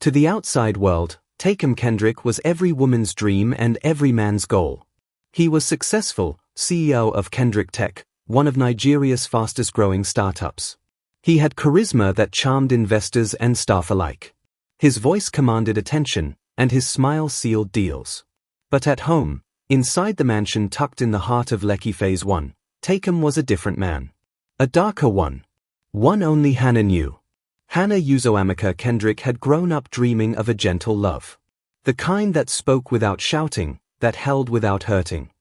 To the outside world, Takum Kendrick was every woman's dream and every man's goal. He was successful, CEO of Kendrick Tech, one of Nigeria's fastest-growing startups. He had charisma that charmed investors and staff alike. His voice commanded attention, and his smile sealed deals. But at home, inside the mansion tucked in the heart of Lekki Phase 1, Takum was a different man. A darker one. One only Hannah knew. Hannah Uzoamaka Kendrick had grown up dreaming of a gentle love. The kind that spoke without shouting, that held without hurting.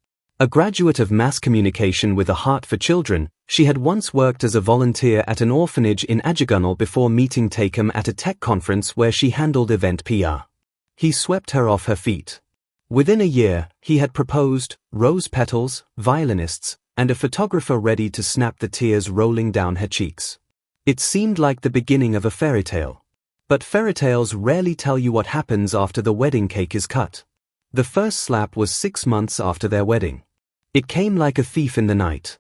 A graduate of mass communication with a heart for children, she had once worked as a volunteer at an orphanage in Ajagunle before meeting Takum at a tech conference where she handled event PR. He swept her off her feet. Within a year, he had proposed, rose petals, violinists, and a photographer ready to snap the tears rolling down her cheeks. It seemed like the beginning of a fairy tale. But fairy tales rarely tell you what happens after the wedding cake is cut. The first slap was 6 months after their wedding. It came like a thief in the night.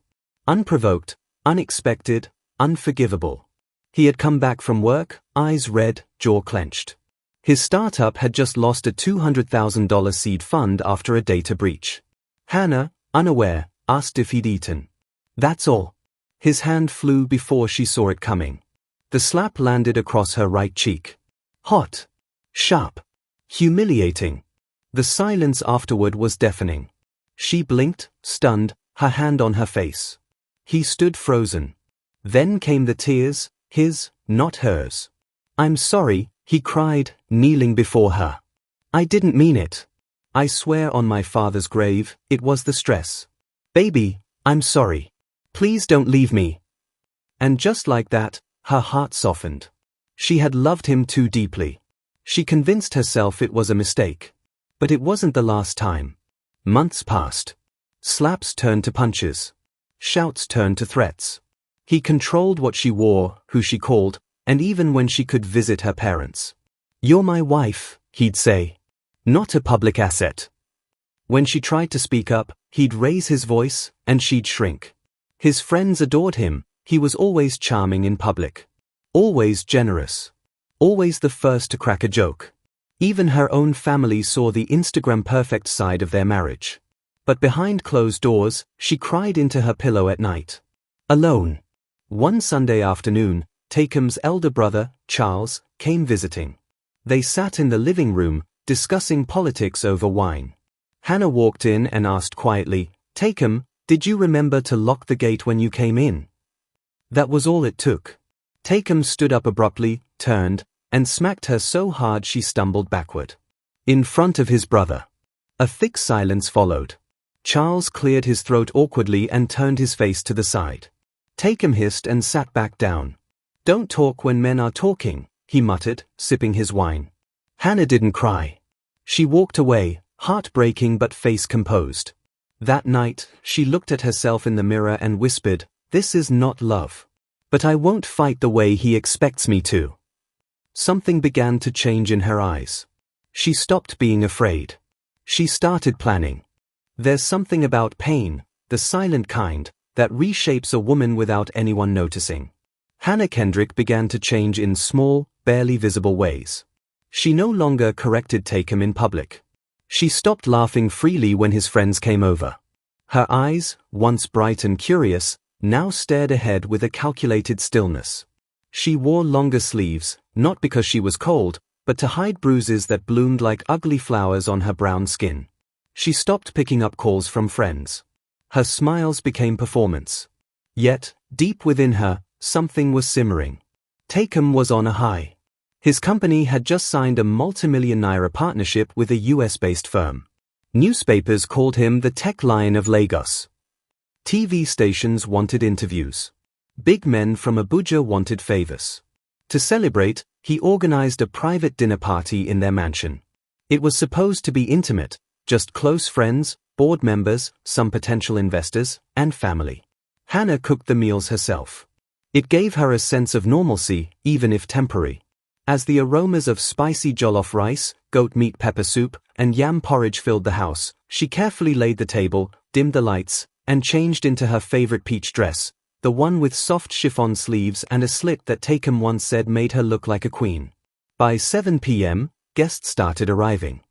Unprovoked, unexpected, unforgivable. He had come back from work, eyes red, jaw clenched. His startup had just lost a $200,000 seed fund after a data breach. Hannah, unaware, asked if he'd eaten. That's all. His hand flew before she saw it coming. The slap landed across her right cheek. Hot. Sharp. Humiliating. The silence afterward was deafening. She blinked, stunned, her hand on her face. He stood frozen. Then came the tears, his, not hers. I'm sorry, he cried, kneeling before her. I didn't mean it. I swear on my father's grave, it was the stress. Baby, I'm sorry. Please don't leave me. And just like that, her heart softened. She had loved him too deeply. She convinced herself it was a mistake. But it wasn't the last time. Months passed. Slaps turned to punches. Shouts turned to threats. He controlled what she wore, who she called, and even when she could visit her parents. You're my wife, he'd say. Not a public asset. When she tried to speak up, he'd raise his voice, and she'd shrink. His friends adored him. He was always charming in public. Always generous. Always the first to crack a joke. Even her own family saw the Instagram-perfect side of their marriage. But behind closed doors, she cried into her pillow at night. Alone. One Sunday afternoon, Takum's elder brother, Charles, came visiting. They sat in the living room, discussing politics over wine. Hannah walked in and asked quietly, Takum, did you remember to lock the gate when you came in? That was all it took. Takum stood up abruptly, turned, and smacked her so hard she stumbled backward. In front of his brother. A thick silence followed. Charles cleared his throat awkwardly and turned his face to the side. Takum hissed and sat back down. Don't talk when men are talking, he muttered, sipping his wine. Hannah didn't cry. She walked away, heartbreaking but face composed. That night, she looked at herself in the mirror and whispered, this is not love. But I won't fight the way he expects me to. Something began to change in her eyes. She stopped being afraid. She started planning. There's something about pain, the silent kind, that reshapes a woman without anyone noticing. Hannah Kendrick began to change in small, barely visible ways. She no longer corrected Takum in public. She stopped laughing freely when his friends came over. Her eyes, once bright and curious, now stared ahead with a calculated stillness. She wore longer sleeves, not because she was cold, but to hide bruises that bloomed like ugly flowers on her brown skin. She stopped picking up calls from friends. Her smiles became performance. Yet, deep within her, something was simmering. Takum was on a high. His company had just signed a multi-million naira partnership with a US-based firm. Newspapers called him the tech lion of Lagos. TV stations wanted interviews. Big men from Abuja wanted favors. To celebrate, he organized a private dinner party in their mansion. It was supposed to be intimate, just close friends, board members, some potential investors, and family. Hannah cooked the meals herself. It gave her a sense of normalcy, even if temporary. As the aromas of spicy jollof rice, goat meat pepper soup, and yam porridge filled the house, she carefully laid the table, dimmed the lights, and changed into her favorite peach dress, the one with soft chiffon sleeves and a slit that Takum once said made her look like a queen. By 7 p.m., guests started arriving.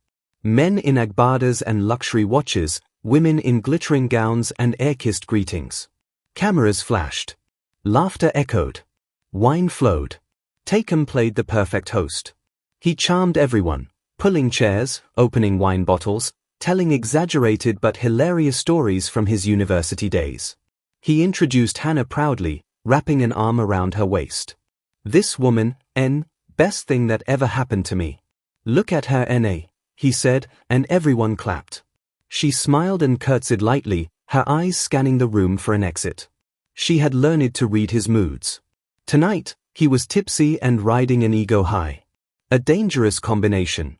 Men in agbadas and luxury watches, women in glittering gowns and air-kissed greetings. Cameras flashed. Laughter echoed. Wine flowed. Takum played the perfect host. He charmed everyone, pulling chairs, opening wine bottles, telling exaggerated but hilarious stories from his university days. He introduced Hannah proudly, wrapping an arm around her waist. "This woman, best thing that ever happened to me. Look at her, he said, and everyone clapped. She smiled and curtsied lightly, her eyes scanning the room for an exit. She had learned to read his moods. Tonight, he was tipsy and riding an ego high. A dangerous combination.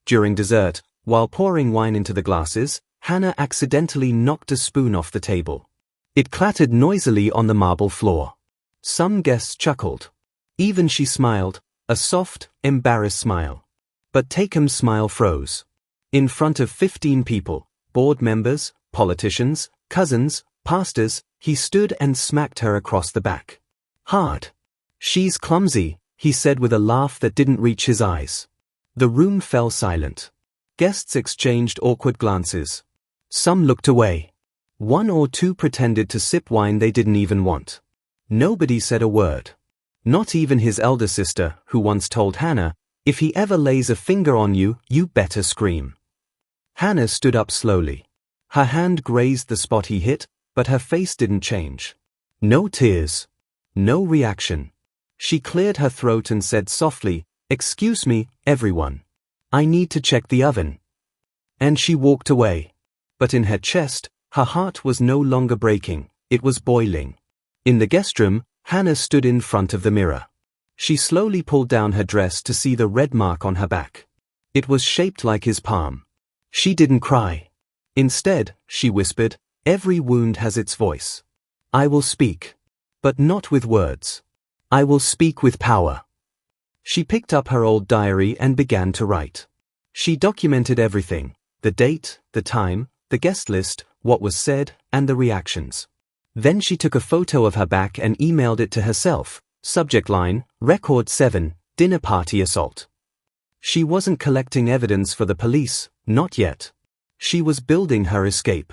During dessert, while pouring wine into the glasses, Hannah accidentally knocked a spoon off the table. It clattered noisily on the marble floor. Some guests chuckled. Even she smiled, a soft, embarrassed smile. But Takum's smile froze. In front of 15 people, board members, politicians, cousins, pastors, he stood and smacked her across the back. Hard. "She's clumsy," he said with a laugh that didn't reach his eyes. The room fell silent. Guests exchanged awkward glances. Some looked away. One or two pretended to sip wine they didn't even want. Nobody said a word. Not even his elder sister, who once told Hannah, "If he ever lays a finger on you, you better scream." Hannah stood up slowly. Her hand grazed the spot he hit, but her face didn't change. No tears. No reaction. She cleared her throat and said softly, "Excuse me, everyone. I need to check the oven." And she walked away. But in her chest, her heart was no longer breaking, it was boiling. In the guest room, Hannah stood in front of the mirror. She slowly pulled down her dress to see the red mark on her back. It was shaped like his palm. She didn't cry. Instead, she whispered, "Every wound has its voice. I will speak. But not with words. I will speak with power." She picked up her old diary and began to write. She documented everything: the date, the time, the guest list, what was said, and the reactions. Then she took a photo of her back and emailed it to herself. Subject line, Record 7, Dinner Party Assault. She wasn't collecting evidence for the police, not yet. She was building her escape.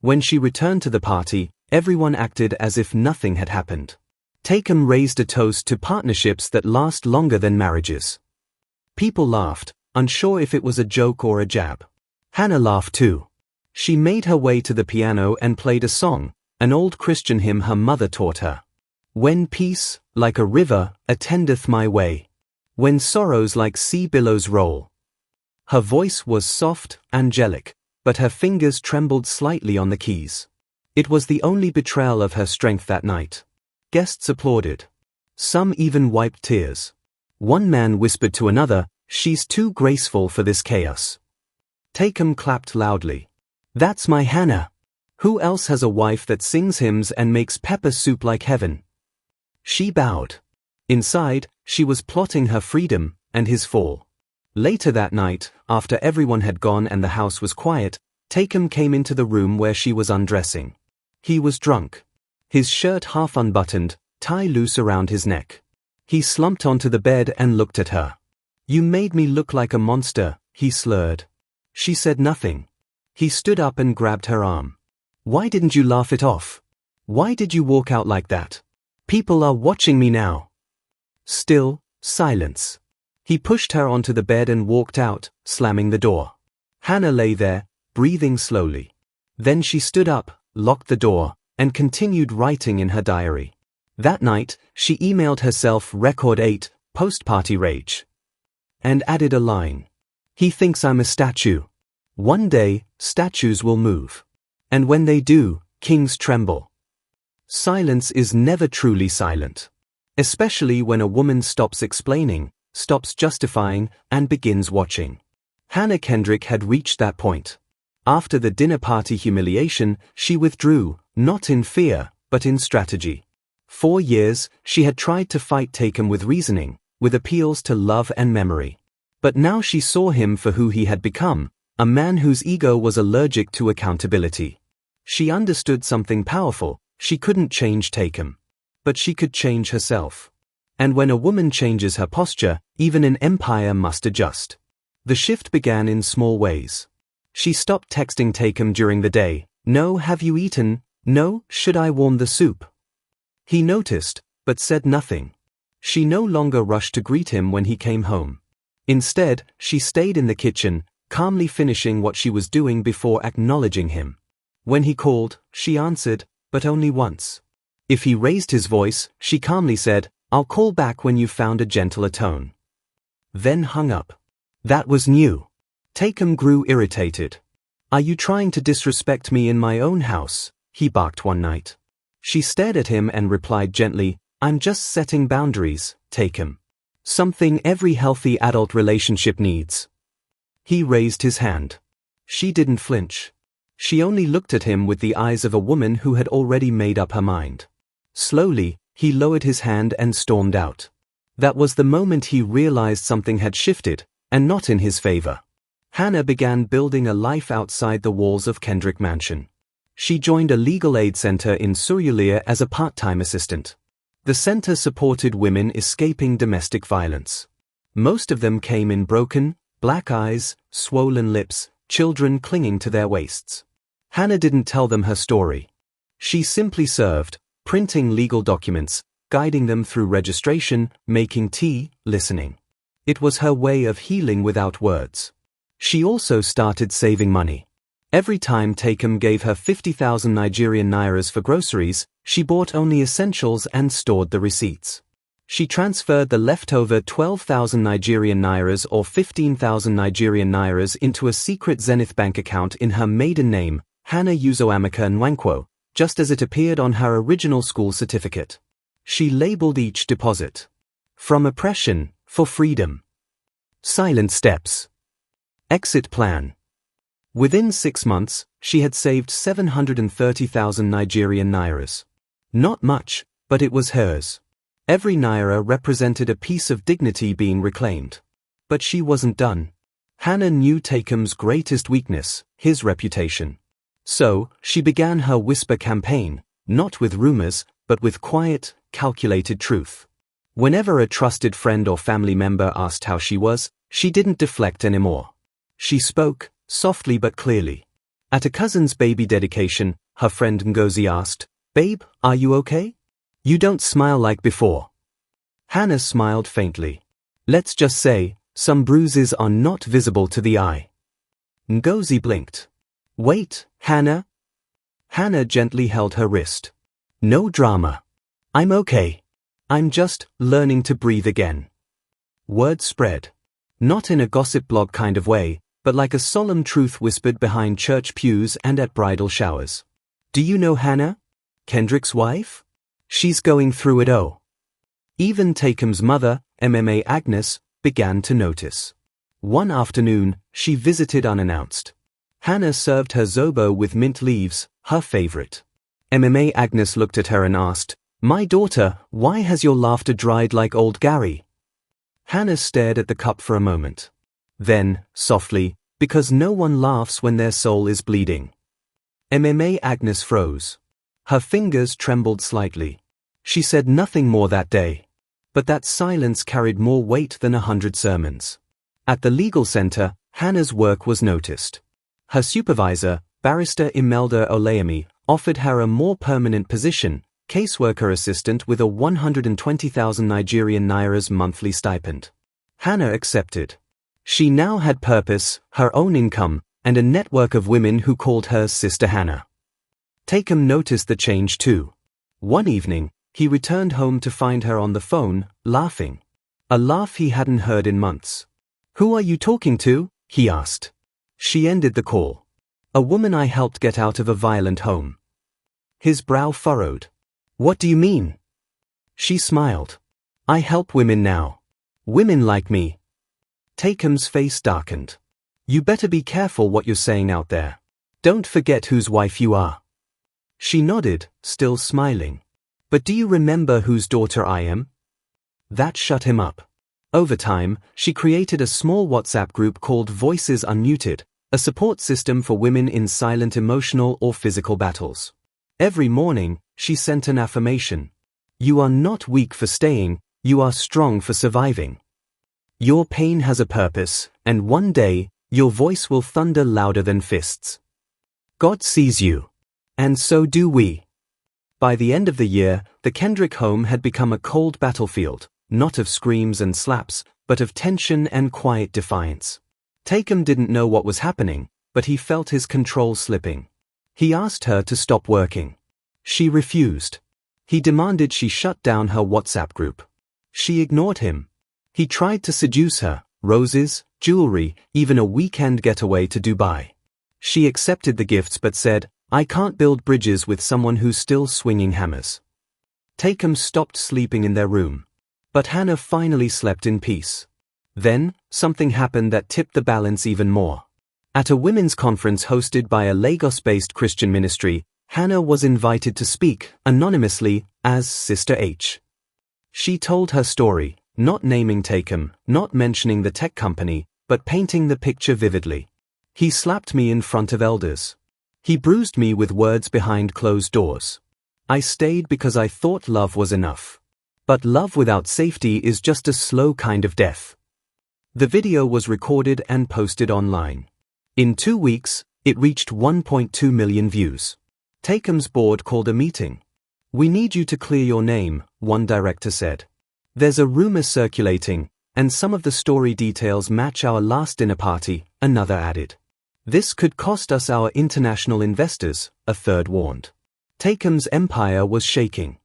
When she returned to the party, everyone acted as if nothing had happened. Takum raised a toast to partnerships that last longer than marriages. People laughed, unsure if it was a joke or a jab. Hannah laughed too. She made her way to the piano and played a song, an old Christian hymn her mother taught her. "When peace, like a river, attendeth my way. When sorrows like sea billows roll." Her voice was soft, angelic, but her fingers trembled slightly on the keys. It was the only betrayal of her strength that night. Guests applauded. Some even wiped tears. One man whispered to another, "She's too graceful for this chaos." Takum clapped loudly. "That's my Hannah. Who else has a wife that sings hymns and makes pepper soup like heaven?" She bowed. Inside, she was plotting her freedom and his fall. Later that night, after everyone had gone and the house was quiet, Takum came into the room where she was undressing. He was drunk. His shirt half unbuttoned, tie loose around his neck. He slumped onto the bed and looked at her. "You made me look like a monster," he slurred. She said nothing. He stood up and grabbed her arm. "Why didn't you laugh it off? Why did you walk out like that? People are watching me now." Still, silence. He pushed her onto the bed and walked out, slamming the door. Hannah lay there, breathing slowly. Then she stood up, locked the door, and continued writing in her diary. That night, she emailed herself Record 8, Post-Party Rage. And added a line. "He thinks I'm a statue. One day, statues will move. And when they do, kings tremble." Silence is never truly silent. Especially when a woman stops explaining, stops justifying, and begins watching. Hannah Kendrick had reached that point. After the dinner party humiliation, she withdrew, not in fear, but in strategy. 4 years, she had tried to fight Takum with reasoning, with appeals to love and memory. But now she saw him for who he had become, a man whose ego was allergic to accountability. She understood something powerful: she couldn't change Takum. But she could change herself. And when a woman changes her posture, even an empire must adjust. The shift began in small ways. She stopped texting Takum during the day. No, have you eaten? No, should I warm the soup? He noticed, but said nothing. She no longer rushed to greet him when he came home. Instead, she stayed in the kitchen, calmly finishing what she was doing before acknowledging him. When he called, she answered, but only once. If he raised his voice, she calmly said, I'll call back when you've found a gentler tone. Then hung up. That was new. Takum grew irritated. Are you trying to disrespect me in my own house? He barked one night. She stared at him and replied gently, I'm just setting boundaries, Takum. Something every healthy adult relationship needs. He raised his hand. She didn't flinch. She only looked at him with the eyes of a woman who had already made up her mind. Slowly, he lowered his hand and stormed out. That was the moment he realized something had shifted, and not in his favor. Hannah began building a life outside the walls of Kendrick Mansion. She joined a legal aid center in Surulere as a part-time assistant. The center supported women escaping domestic violence. Most of them came in broken, black eyes, swollen lips, children clinging to their waists. Hannah didn't tell them her story. She simply served, printing legal documents, guiding them through registration, making tea, listening. It was her way of healing without words. She also started saving money. Every time Takum gave her 50,000 Nigerian nairas for groceries, she bought only essentials and stored the receipts. She transferred the leftover 12,000 Nigerian nairas or 15,000 Nigerian nairas into a secret Zenith bank account in her maiden name, Hannah Uzoamaka Nwankwo, just as it appeared on her original school certificate. She labeled each deposit. From oppression, for freedom. Silent steps. Exit plan. Within 6 months, she had saved 730,000 Nigerian nairas. Not much, but it was hers. Every naira represented a piece of dignity being reclaimed. But she wasn't done. Hannah knew Takum's greatest weakness, his reputation. So, she began her whisper campaign, not with rumors, but with quiet, calculated truth. Whenever a trusted friend or family member asked how she was, she didn't deflect anymore. She spoke, softly but clearly. At a cousin's baby dedication, her friend Ngozi asked, Babe, are you okay? You don't smile like before. Hannah smiled faintly. Let's just say, some bruises are not visible to the eye. Ngozi blinked. Wait, Hannah? Hannah gently held her wrist. No drama. I'm okay. I'm just learning to breathe again. Word spread. Not in a gossip blog kind of way, but like a solemn truth whispered behind church pews and at bridal showers. Do you know Hannah? Kendrick's wife? She's going through it all. Even Takum's mother, MMA Agnes, began to notice. One afternoon, she visited unannounced. Hannah served her zobo with mint leaves, her favorite. MMA Agnes looked at her and asked, My daughter, why has your laughter dried like old Gary? Hannah stared at the cup for a moment. Then, softly, because no one laughs when their soul is bleeding. MMA Agnes froze. Her fingers trembled slightly. She said nothing more that day. But that silence carried more weight than 100 sermons. At the legal center, Hannah's work was noticed. Her supervisor, Barrister Imelda Oleyemi, offered her a more permanent position, caseworker assistant with a 120,000 Nigerian nairas monthly stipend. Hannah accepted. She now had purpose, her own income, and a network of women who called her Sister Hannah. Takum noticed the change too. One evening, he returned home to find her on the phone, laughing. A laugh he hadn't heard in months. Who are you talking to? He asked. She ended the call. A woman I helped get out of a violent home. His brow furrowed. What do you mean? She smiled. I help women now. Women like me. Takum's face darkened. You better be careful what you're saying out there. Don't forget whose wife you are. She nodded, still smiling. But do you remember whose daughter I am? That shut him up. Over time, she created a small WhatsApp group called Voices Unmuted, a support system for women in silent emotional or physical battles. Every morning, she sent an affirmation. You are not weak for staying, You are strong for surviving. Your pain has a purpose, and one day, your voice will thunder louder than fists. God sees you. And so do we. By the end of the year, the Kendrick home had become a cold battlefield, not of screams and slaps, but of tension and quiet defiance. Takum didn't know what was happening, but he felt his control slipping. He asked her to stop working. She refused. He demanded she shut down her WhatsApp group. She ignored him. He tried to seduce her, roses, jewelry, even a weekend getaway to Dubai. She accepted the gifts but said, "I can't build bridges with someone who's still swinging hammers." Takum stopped sleeping in their room. But Hannah finally slept in peace. Then, something happened that tipped the balance even more. At a women's conference hosted by a Lagos-based Christian ministry, Hannah was invited to speak, anonymously, as Sister H. She told her story, not naming Takum, not mentioning the tech company, but painting the picture vividly. "He slapped me in front of elders. He bruised me with words behind closed doors. I stayed because I thought love was enough. But love without safety is just a slow kind of death." The video was recorded and posted online. In 2 weeks, it reached 1.2 million views. Takum's board called a meeting. "We need you to clear your name," one director said. "There's a rumor circulating, and some of the story details match our last dinner party," another added. "This could cost us our international investors," a third warned. Takum's empire was shaking.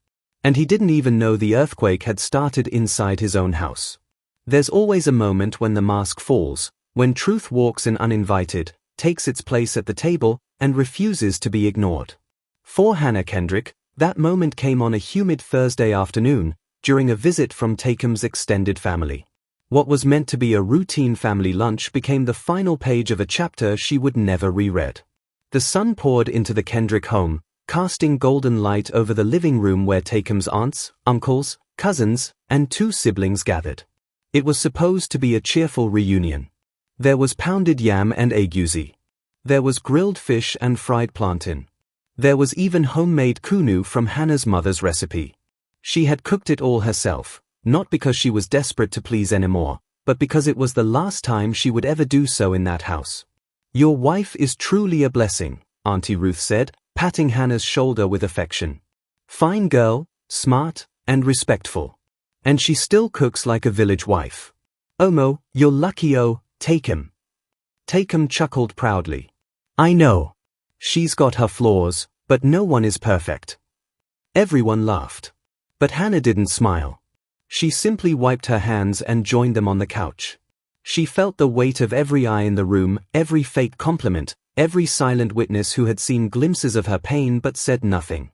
And he didn't even know the earthquake had started inside his own house. There's always a moment when the mask falls, when truth walks in uninvited, takes its place at the table, and refuses to be ignored. For Hannah Kendrick, that moment came on a humid Thursday afternoon, during a visit from Takum's extended family. What was meant to be a routine family lunch became the final page of a chapter she would never reread. The sun poured into the Kendrick home, casting golden light over the living room where Takum's aunts, uncles, cousins, and 2 siblings gathered. It was supposed to be a cheerful reunion. There was pounded yam and egusi. There was grilled fish and fried plantain. There was even homemade kunu from Hannah's mother's recipe. She had cooked it all herself, not because she was desperate to please anymore, but because it was the last time she would ever do so in that house. "Your wife is truly a blessing," Auntie Ruth said, patting Hannah's shoulder with affection. "Fine girl, smart, and respectful. And she still cooks like a village wife. Omo, you're lucky. Oh, Takum." Takum chuckled proudly. "I know. She's got her flaws, but no one is perfect." Everyone laughed. But Hannah didn't smile. She simply wiped her hands and joined them on the couch. She felt the weight of every eye in the room, every fake compliment, every silent witness who had seen glimpses of her pain but said nothing.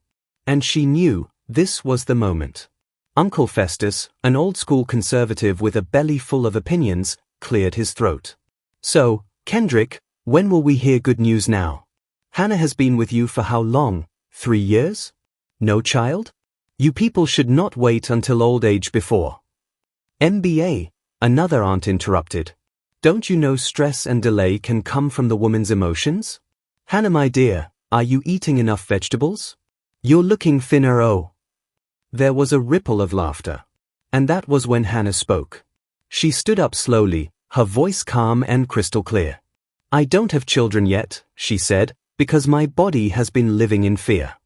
And she knew this was the moment. Uncle Festus, an old-school conservative with a belly full of opinions, cleared his throat. "So, Kendrick, when will we hear good news now? Hannah has been with you for how long? 3 years? No child? You people should not wait until old age before." "MBA," another aunt interrupted. "Don't you know stress and delay can come from the woman's emotions? Hannah, my dear, are you eating enough vegetables? You're looking thinner. Oh." There was a ripple of laughter. And that was when Hannah spoke. She stood up slowly, her voice calm and crystal clear. "I don't have children yet," she said, "because my body has been living in fear."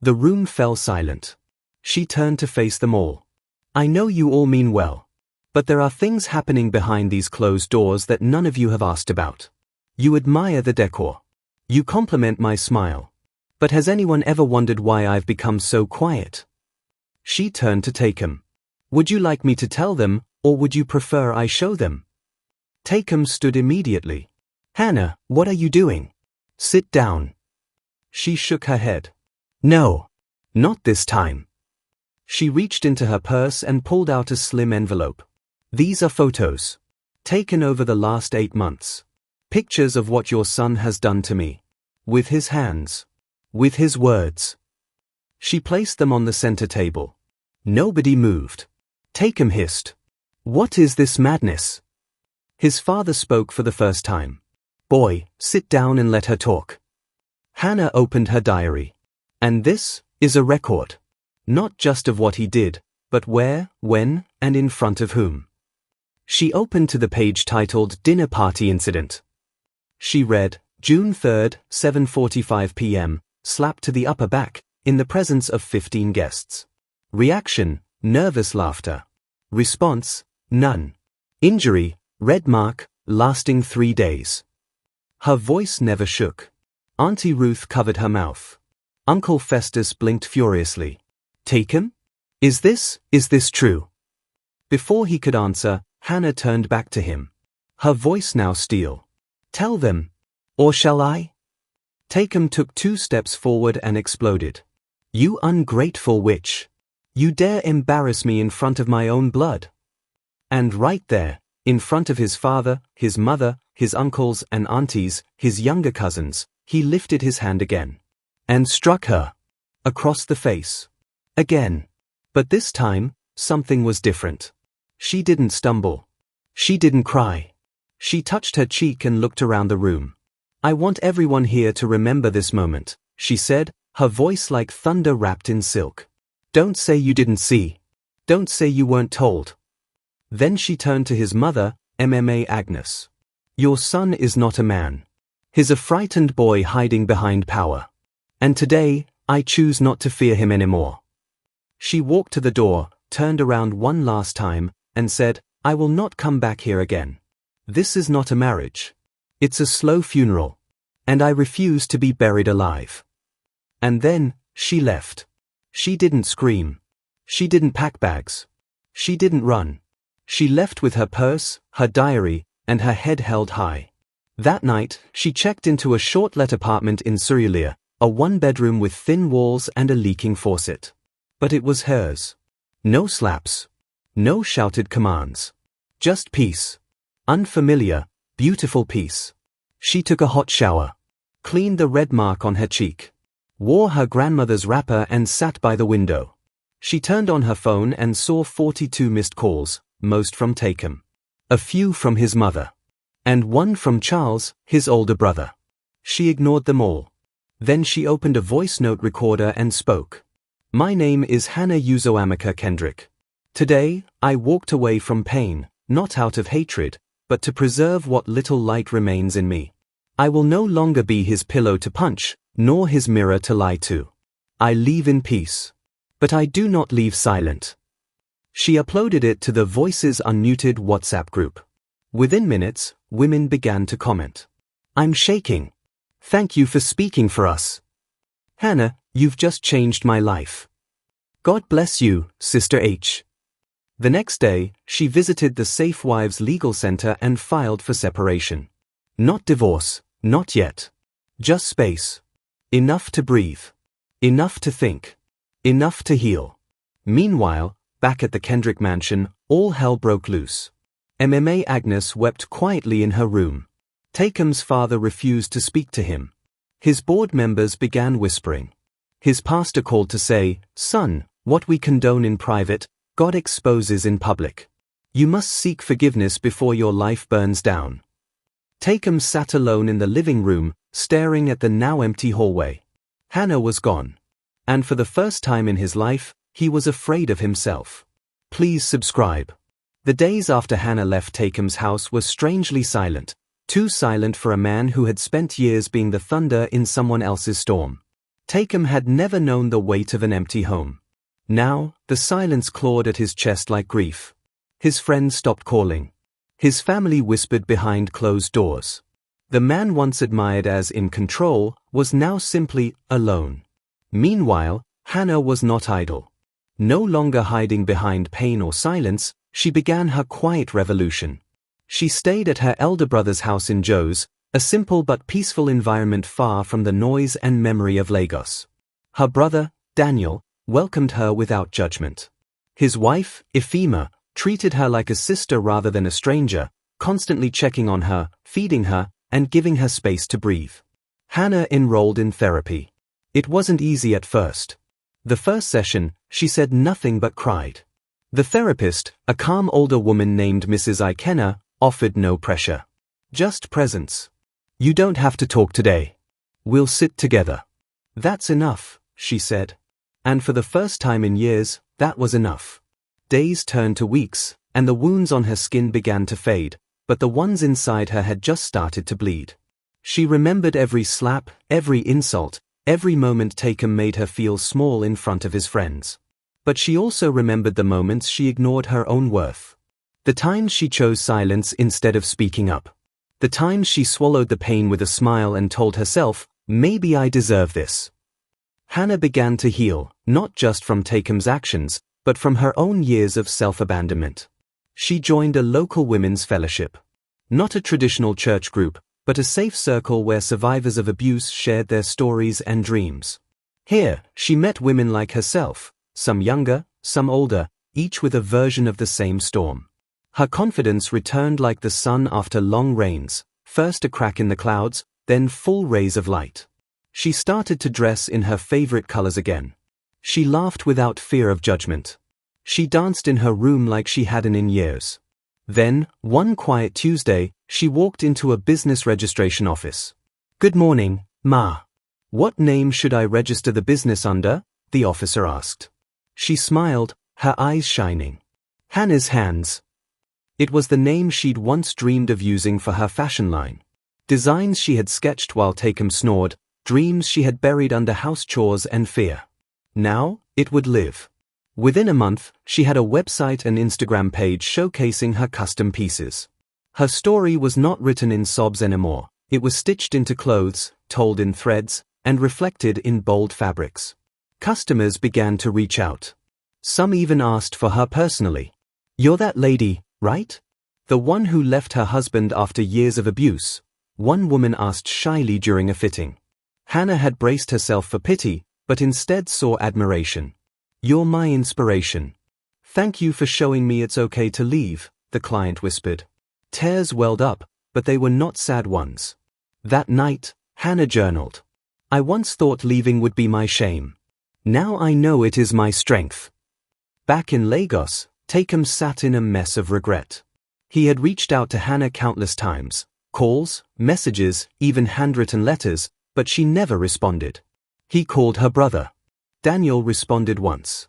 The room fell silent. She turned to face them all. "I know you all mean well. But there are things happening behind these closed doors that none of you have asked about. You admire the decor. You compliment my smile. But has anyone ever wondered why I've become so quiet?" She turned to Takum. "Would you like me to tell them, or would you prefer I show them?" Takum stood immediately. "Hannah, what are you doing? Sit down." She shook her head. "No, not this time." She reached into her purse and pulled out a slim envelope. "These are photos. Taken over the last 8 months. Pictures of what your son has done to me. With his hands. With his words." She placed them on the center table. Nobody moved. Takum hissed. "What is this madness?" His father spoke for the first time. "Boy, sit down and let her talk." Hannah opened her diary. "And this is a record. Not just of what he did, but where, when, and in front of whom? She opened to the page titled Dinner Party Incident. She read, June 3rd, 7:45 p.m., slap to the upper back, in the presence of 15 guests. Reaction, nervous laughter. Response, none. Injury, red mark, lasting 3 days. Her voice never shook. Auntie Ruth covered her mouth. Uncle Festus blinked furiously. Takum? Is this true? Before he could answer, Hannah turned back to him. Her voice now steel. Tell them. Or shall I? Takum took 2 steps forward and exploded. You ungrateful witch. You dare embarrass me in front of my own blood. And right there, in front of his father, his mother, his uncles and aunties, his younger cousins, he lifted his hand again. And struck her. Across the face. Again. But this time, something was different. She didn't stumble. She didn't cry. She touched her cheek and looked around the room. I want everyone here to remember this moment, she said, her voice like thunder wrapped in silk. Don't say you didn't see. Don't say you weren't told. Then she turned to his mother, MMA Agnes. Your son is not a man. He's a frightened boy hiding behind power. And today, I choose not to fear him anymore. She walked to the door, turned around one last time, and said, I will not come back here again. This is not a marriage. It's a slow funeral. And I refuse to be buried alive. And then, she left. She didn't scream. She didn't pack bags. She didn't run. She left with her purse, her diary, and her head held high. That night, she checked into a short-let apartment in Surulere, a one-bedroom with thin walls and a leaking faucet. But it was hers. No slaps. No shouted commands. Just peace. Unfamiliar, beautiful peace. She took a hot shower. Cleaned the red mark on her cheek. Wore her grandmother's wrapper and sat by the window. She turned on her phone and saw 42 missed calls, most from Takum. A few from his mother. And one from Charles, his older brother. She ignored them all. Then she opened a voice note recorder and spoke. My name is Hannah Yuzoamaka Kendrick. Today, I walked away from pain, not out of hatred, but to preserve what little light remains in me. I will no longer be his pillow to punch, nor his mirror to lie to. I leave in peace. But I do not leave silent. She uploaded it to the Voices Unmuted WhatsApp group. Within minutes, women began to comment. I'm shaking. Thank you for speaking for us. Hannah, you've just changed my life. God bless you, Sister H. The next day, she visited the Safe Wives Legal Center and filed for separation. Not divorce, not yet. Just space. Enough to breathe. Enough to think. Enough to heal. Meanwhile, back at the Kendrick mansion, all hell broke loose. MMA Agnes wept quietly in her room. Takum's father refused to speak to him. His board members began whispering. His pastor called to say, Son, what we condone in private, God exposes in public. You must seek forgiveness before your life burns down. Takum sat alone in the living room, staring at the now empty hallway. Hannah was gone. And for the first time in his life, he was afraid of himself. Please subscribe. The days after Hannah left Takum's house were strangely silent, too silent for a man who had spent years being the thunder in someone else's storm. Takum had never known the weight of an empty home. Now, the silence clawed at his chest like grief. His friends stopped calling. His family whispered behind closed doors. The man once admired as in control was now simply alone. Meanwhile, Hannah was not idle. No longer hiding behind pain or silence, she began her quiet revolution. She stayed at her elder brother's house in Jos, a simple but peaceful environment far from the noise and memory of Lagos. Her brother, Daniel, welcomed her without judgment. His wife, Ifema, treated her like a sister rather than a stranger, constantly checking on her, feeding her, and giving her space to breathe. Hannah enrolled in therapy. It wasn't easy at first. The first session, she said nothing but cried. The therapist, a calm older woman named Mrs. Ikenna, offered no pressure. Just presence. You don't have to talk today. We'll sit together. That's enough, she said. And for the first time in years, that was enough. Days turned to weeks, and the wounds on her skin began to fade, but the ones inside her had just started to bleed. She remembered every slap, every insult, every moment Takum made her feel small in front of his friends. But she also remembered the moments she ignored her own worth. The times she chose silence instead of speaking up. The times she swallowed the pain with a smile and told herself, maybe I deserve this. Hannah began to heal, not just from Takum's actions, but from her own years of self-abandonment. She joined a local women's fellowship. Not a traditional church group, but a safe circle where survivors of abuse shared their stories and dreams. Here, she met women like herself, some younger, some older, each with a version of the same storm. Her confidence returned like the sun after long rains, first a crack in the clouds, then full rays of light. She started to dress in her favorite colors again. She laughed without fear of judgment. She danced in her room like she hadn't in years. Then, one quiet Tuesday, she walked into a business registration office. "Good morning, Ma. What name should I register the business under?" the officer asked. She smiled, her eyes shining. "Hannah's Hands." It was the name she'd once dreamed of using for her fashion line. Designs she had sketched while Takum snored, dreams she had buried under house chores and fear. Now, it would live. Within a month, she had a website and Instagram page showcasing her custom pieces. Her story was not written in sobs anymore. It was stitched into clothes, told in threads, and reflected in bold fabrics. Customers began to reach out. Some even asked for her personally. "You're that lady, right? The one who left her husband after years of abuse?" one woman asked shyly during a fitting. Hannah had braced herself for pity, but instead saw admiration. "You're my inspiration. Thank you for showing me it's okay to leave," the client whispered. Tears welled up, but they were not sad ones. That night, Hannah journaled. "I once thought leaving would be my shame. Now I know it is my strength." Back in Lagos, Takum sat in a mess of regret. He had reached out to Hannah countless times, calls, messages, even handwritten letters, but she never responded. He called her brother. Daniel responded once.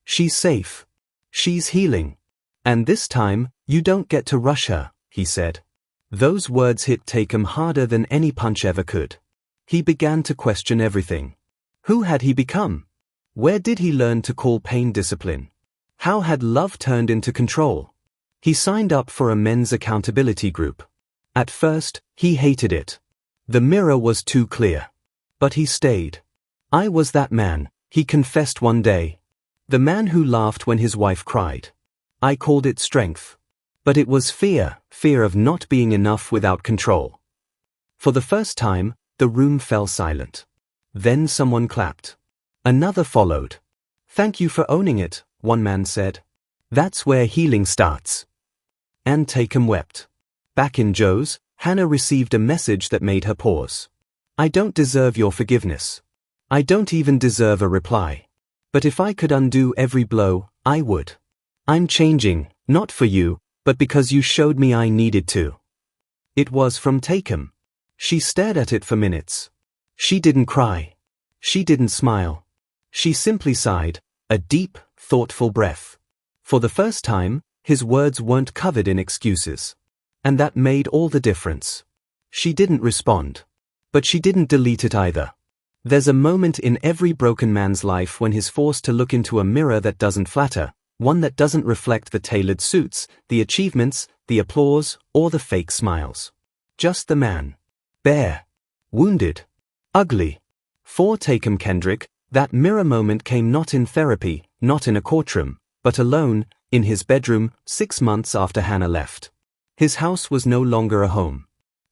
"She's safe. She's healing. And this time, you don't get to rush her," he said. Those words hit Takum harder than any punch ever could. He began to question everything. Who had he become? Where did he learn to call pain discipline? How had love turned into control? He signed up for a men's accountability group. At first, he hated it. The mirror was too clear. But he stayed. "I was that man," he confessed one day. "The man who laughed when his wife cried. I called it strength. But it was fear of not being enough without control." For the first time, the room fell silent. Then someone clapped. Another followed. "Thank you for owning it," one man said. "That's where healing starts." And Takum wept. Back in Joe's, Hannah received a message that made her pause. "I don't deserve your forgiveness. I don't even deserve a reply. But if I could undo every blow, I would. I'm changing, not for you, but because you showed me I needed to." It was from Takum. She stared at it for minutes. She didn't cry. She didn't smile. She simply sighed, a deep, thoughtful breath. For the first time, his words weren't covered in excuses. And that made all the difference. She didn't respond. But she didn't delete it either. There's a moment in every broken man's life when he's forced to look into a mirror that doesn't flatter, one that doesn't reflect the tailored suits, the achievements, the applause, or the fake smiles. Just the man. Bare. Wounded. Ugly. For Takum Kendrick, that mirror moment came not in therapy, not in a courtroom, but alone, in his bedroom, 6 months after Hannah left. His house was no longer a home.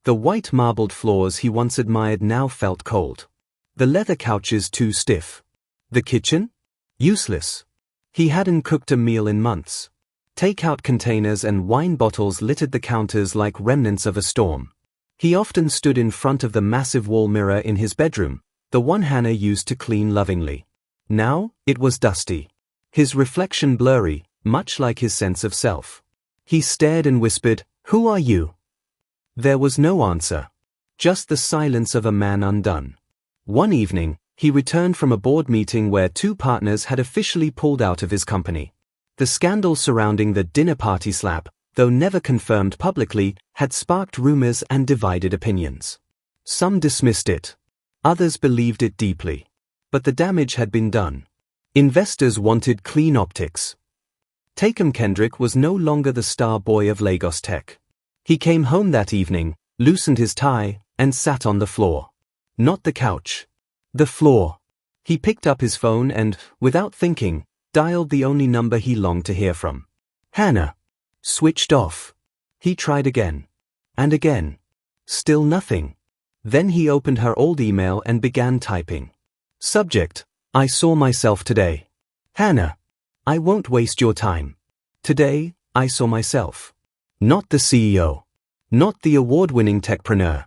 The white marbled floors he once admired now felt cold. The leather couches too stiff. The kitchen? Useless. He hadn't cooked a meal in months. Takeout containers and wine bottles littered the counters like remnants of a storm. He often stood in front of the massive wall mirror in his bedroom, the one Hannah used to clean lovingly. Now, it was dusty. His reflection blurry, much like his sense of self. He stared and whispered, "Who are you?" There was no answer. Just the silence of a man undone. One evening, he returned from a board meeting where 2 partners had officially pulled out of his company. The scandal surrounding the dinner party slap, though never confirmed publicly, had sparked rumors and divided opinions. Some dismissed it. Others believed it deeply. But the damage had been done. Investors wanted clean optics. Takum Kendrick was no longer the star boy of Lagos Tech. He came home that evening, loosened his tie, and sat on the floor. Not the couch. The floor. He picked up his phone and, without thinking, dialed the only number he longed to hear from. Hannah. Switched off. He tried again. And again. Still nothing. Then he opened her old email and began typing. Subject: I saw myself today. Hannah. I won't waste your time. Today, I saw myself. Not the CEO. Not the award-winning techpreneur.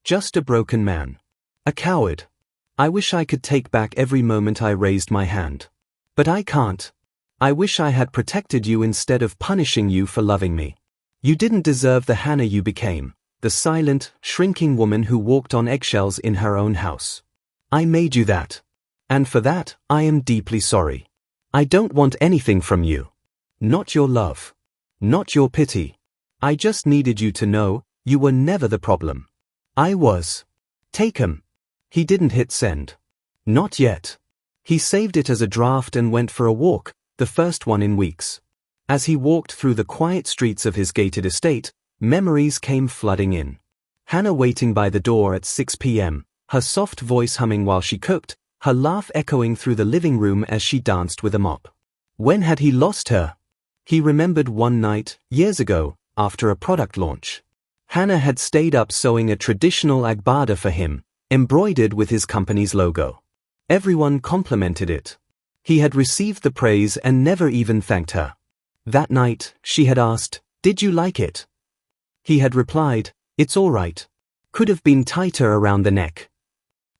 Just a broken man. A coward. I wish I could take back every moment I raised my hand. But I can't. I wish I had protected you instead of punishing you for loving me. You didn't deserve the Hannah you became, the silent, shrinking woman who walked on eggshells in her own house. I made you that. And for that, I am deeply sorry. I don't want anything from you. Not your love. Not your pity. I just needed you to know, you were never the problem. I was. Takum. He didn't hit send. Not yet. He saved it as a draft and went for a walk, the first one in weeks. As he walked through the quiet streets of his gated estate, memories came flooding in. Hannah waiting by the door at 6 p.m., her soft voice humming while she cooked, her laugh echoing through the living room as she danced with a mop. When had he lost her? He remembered one night, years ago, after a product launch. Hannah had stayed up sewing a traditional agbada for him, embroidered with his company's logo. Everyone complimented it. He had received the praise and never even thanked her. That night, she had asked, "Did you like it?" He had replied, "It's all right. Could have been tighter around the neck."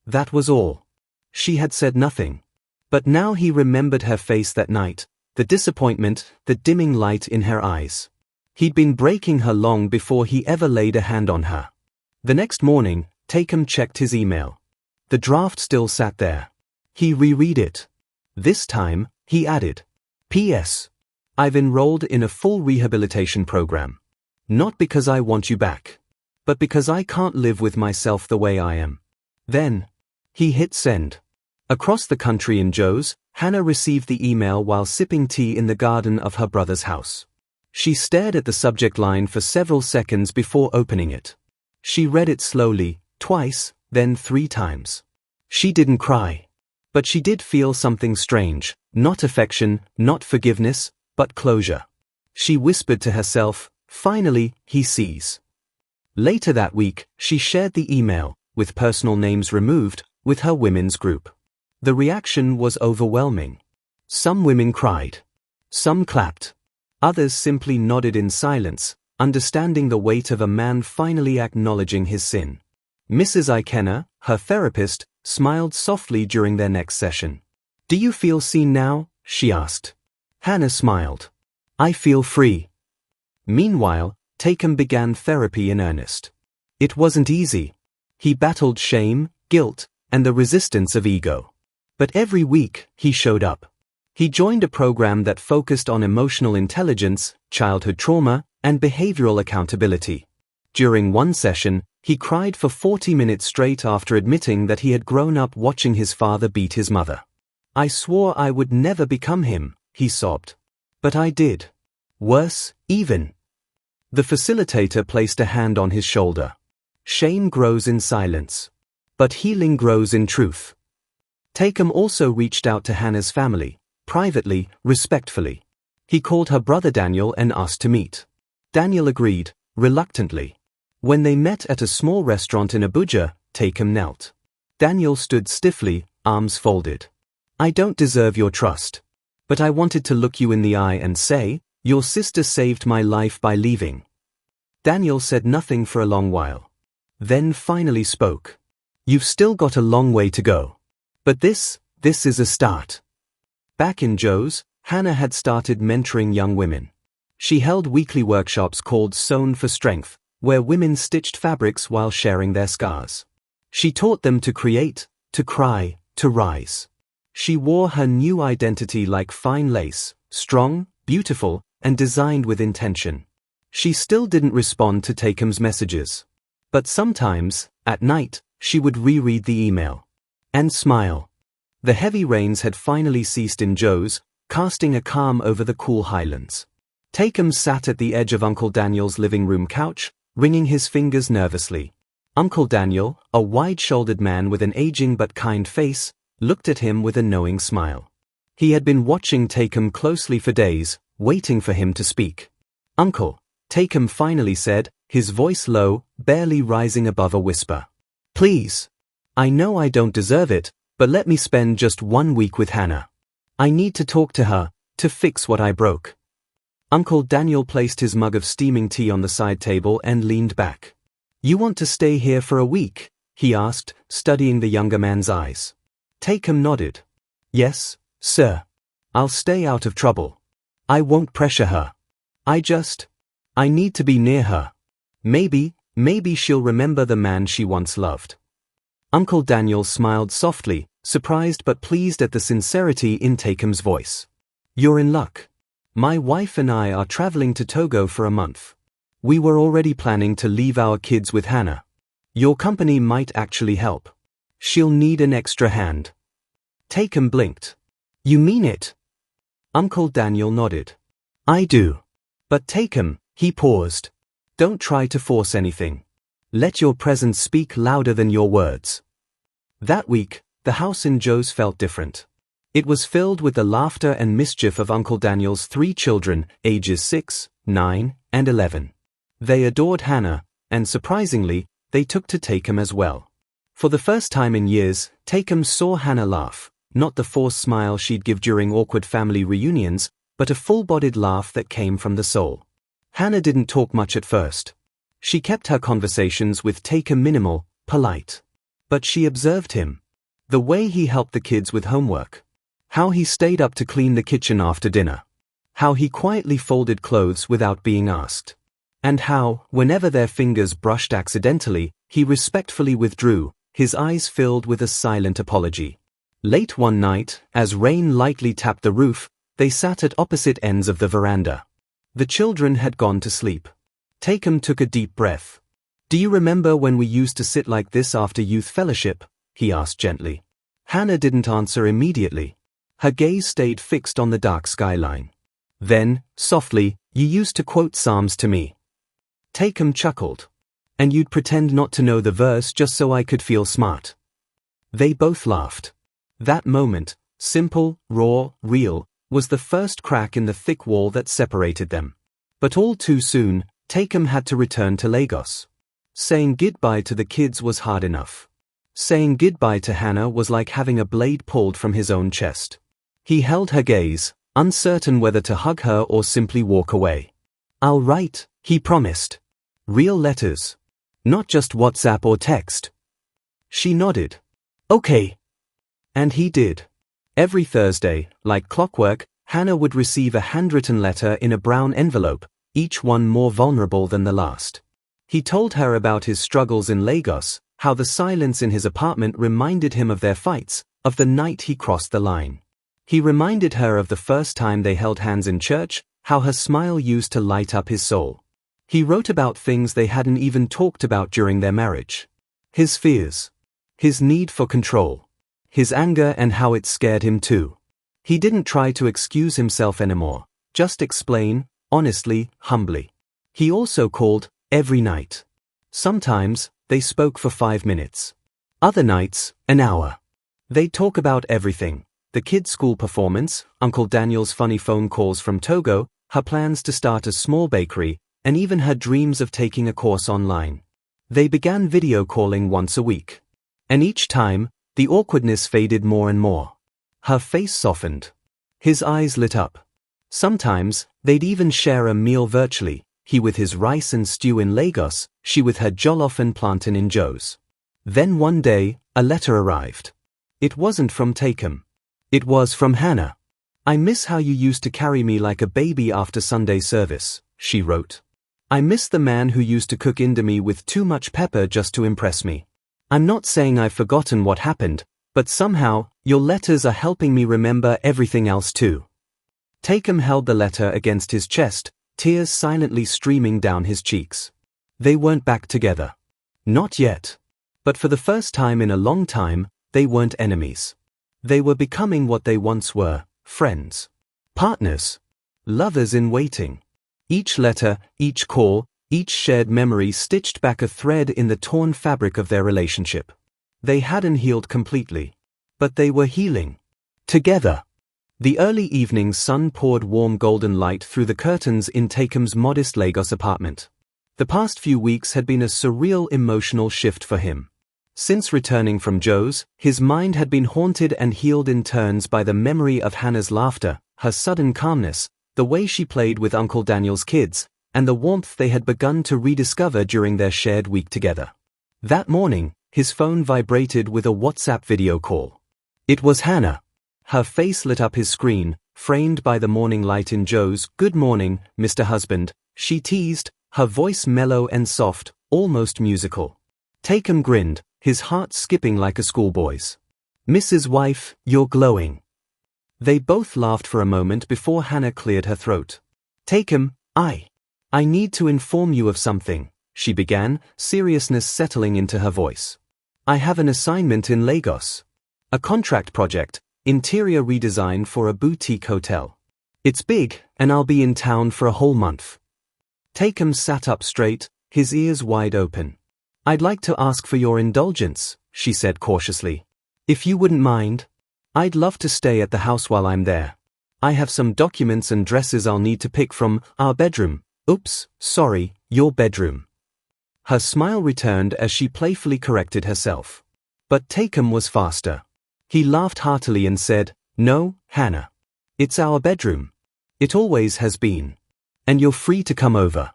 That was all. She had said nothing. But now he remembered her face that night, the disappointment, the dimming light in her eyes. He'd been breaking her long before he ever laid a hand on her. The next morning, Takum checked his email. The draft still sat there. He reread it. This time, he added, "P.S. I've enrolled in a full rehabilitation program. Not because I want you back, but because I can't live with myself the way I am." Then, he hit send. Across the country in Joe's, Hannah received the email while sipping tea in the garden of her brother's house. She stared at the subject line for several seconds before opening it. She read it slowly, twice, then 3 times. She didn't cry. But she did feel something strange, not affection, not forgiveness, but closure. She whispered to herself, "Finally, he sees." Later that week, she shared the email, with personal names removed, with her women's group. The reaction was overwhelming. Some women cried. Some clapped. Others simply nodded in silence, understanding the weight of a man finally acknowledging his sin. Mrs. Ikenna, her therapist, smiled softly during their next session. "Do you feel seen now?" she asked. Hannah smiled. "I feel free." Meanwhile, Takum began therapy in earnest. It wasn't easy. He battled shame, guilt, and the resistance of ego. But every week, he showed up. He joined a program that focused on emotional intelligence, childhood trauma, and behavioral accountability. During one session, he cried for 40 minutes straight after admitting that he had grown up watching his father beat his mother. "I swore I would never become him," he sobbed. "But I did. Worse, even." The facilitator placed a hand on his shoulder. Shame grows in silence. But healing grows in truth. Takum also reached out to Hannah's family, privately, respectfully. He called her brother Daniel and asked to meet. Daniel agreed, reluctantly. When they met at a small restaurant in Abuja, Takum knelt. Daniel stood stiffly, arms folded. "I don't deserve your trust. But I wanted to look you in the eye and say, your sister saved my life by leaving." Daniel said nothing for a long while. Then finally spoke. "You've still got a long way to go. But this is a start." Back in Joe's, Hannah had started mentoring young women. She held weekly workshops called Sewn for Strength, where women stitched fabrics while sharing their scars. She taught them to create, to cry, to rise. She wore her new identity like fine lace, strong, beautiful, and designed with intention. She still didn't respond to Takum's messages. But sometimes, at night, she would reread the email. And smile. The heavy rains had finally ceased in Joe's, casting a calm over the cool highlands. Takum sat at the edge of Uncle Daniel's living room couch, wringing his fingers nervously. Uncle Daniel, a wide-shouldered man with an aging but kind face, looked at him with a knowing smile. He had been watching Takum closely for days, waiting for him to speak. "Uncle," Takum finally said, his voice low, barely rising above a whisper. "Please. I know I don't deserve it, but let me spend just 1 week with Hannah. I need to talk to her, to fix what I broke." Uncle Daniel placed his mug of steaming tea on the side table and leaned back. "You want to stay here for a week?" he asked, studying the younger man's eyes. Takum nodded. "Yes, sir. I'll stay out of trouble. I won't pressure her. I need to be near her. Maybe she'll remember the man she once loved." Uncle Daniel smiled softly, surprised but pleased at the sincerity in Takum's voice. "You're in luck. My wife and I are traveling to Togo for a month. We were already planning to leave our kids with Hannah. Your company might actually help. She'll need an extra hand." Takum blinked. "You mean it?" Uncle Daniel nodded. "I do. But Takum," he paused. "Don't try to force anything. Let your presence speak louder than your words." That week, the house in Joe's felt different. It was filled with the laughter and mischief of Uncle Daniel's 3 children, ages 6, 9, and 11. They adored Hannah, and surprisingly, they took to Takum as well. For the first time in years, Takum saw Hannah laugh, not the forced smile she'd give during awkward family reunions, but a full-bodied laugh that came from the soul. Hannah didn't talk much at first. She kept her conversations with Takum minimal, polite. But she observed him. The way he helped the kids with homework. How he stayed up to clean the kitchen after dinner. How he quietly folded clothes without being asked. And how, whenever their fingers brushed accidentally, he respectfully withdrew, his eyes filled with a silent apology. Late one night, as rain lightly tapped the roof, they sat at opposite ends of the veranda. The children had gone to sleep. Takum took a deep breath. "Do you remember when we used to sit like this after youth fellowship?" he asked gently. Hannah didn't answer immediately. Her gaze stayed fixed on the dark skyline. Then, softly, "You used to quote Psalms to me." Takum chuckled. "And you'd pretend not to know the verse just so I could feel smart." They both laughed. That moment, simple, raw, real, was the first crack in the thick wall that separated them. But all too soon, Takum had to return to Lagos. Saying goodbye to the kids was hard enough. Saying goodbye to Hannah was like having a blade pulled from his own chest. He held her gaze, uncertain whether to hug her or simply walk away. "I'll write," he promised. "Real letters. Not just WhatsApp or text." She nodded. "Okay." And he did. Every Thursday, like clockwork, Hannah would receive a handwritten letter in a brown envelope, each one more vulnerable than the last. He told her about his struggles in Lagos, how the silence in his apartment reminded him of their fights, of the night he crossed the line. He reminded her of the first time they held hands in church, how her smile used to light up his soul. He wrote about things they hadn't even talked about during their marriage. His fears. His need for control. His anger and how it scared him too. He didn't try to excuse himself anymore, just explain, honestly, humbly. He also called, every night. Sometimes, they spoke for 5 minutes. Other nights, an hour. They'd talk about everything. The kids' school performance, Uncle Daniel's funny phone calls from Togo, her plans to start a small bakery, and even her dreams of taking a course online. They began video calling once a week. And each time, the awkwardness faded more and more. Her face softened. His eyes lit up. Sometimes, they'd even share a meal virtually, he with his rice and stew in Lagos, she with her jollof and plantain in Joe's. Then one day, a letter arrived. It wasn't from Takum. It was from Hannah. "I miss how you used to carry me like a baby after Sunday service," she wrote. "I miss the man who used to cook indomie with too much pepper just to impress me. I'm not saying I've forgotten what happened, but somehow, your letters are helping me remember everything else too." Takum held the letter against his chest, tears silently streaming down his cheeks. They weren't back together. Not yet. But for the first time in a long time, they weren't enemies. They were becoming what they once were, friends. Partners. Lovers in waiting. Each letter, each call, each shared memory stitched back a thread in the torn fabric of their relationship. They hadn't healed completely. But they were healing. Together. The early evening sun poured warm golden light through the curtains in Takum's modest Lagos apartment. The past few weeks had been a surreal emotional shift for him. Since returning from Joe's, his mind had been haunted and healed in turns by the memory of Hannah's laughter, her sudden calmness, the way she played with Uncle Daniel's kids, and the warmth they had begun to rediscover during their shared week together. That morning, his phone vibrated with a WhatsApp video call. It was Hannah. Her face lit up his screen, framed by the morning light in Joe's. "Good morning, Mr. Husband," she teased, her voice mellow and soft, almost musical. Takum grinned, his heart skipping like a schoolboy's. "Mrs. Wife, you're glowing." They both laughed for a moment before Hannah cleared her throat. "Takum, I need to inform you of something," she began, seriousness settling into her voice. "I have an assignment in Lagos. A contract project, interior redesign for a boutique hotel. It's big, and I'll be in town for a whole month." Takum sat up straight, his ears wide open. "I'd like to ask for your indulgence," she said cautiously. "If you wouldn't mind. I'd love to stay at the house while I'm there. I have some documents and dresses I'll need to pick from our bedroom. Oops, sorry, your bedroom." Her smile returned as she playfully corrected herself. But Takum was faster. He laughed heartily and said, "No, Hannah. It's our bedroom. It always has been. And you're free to come over.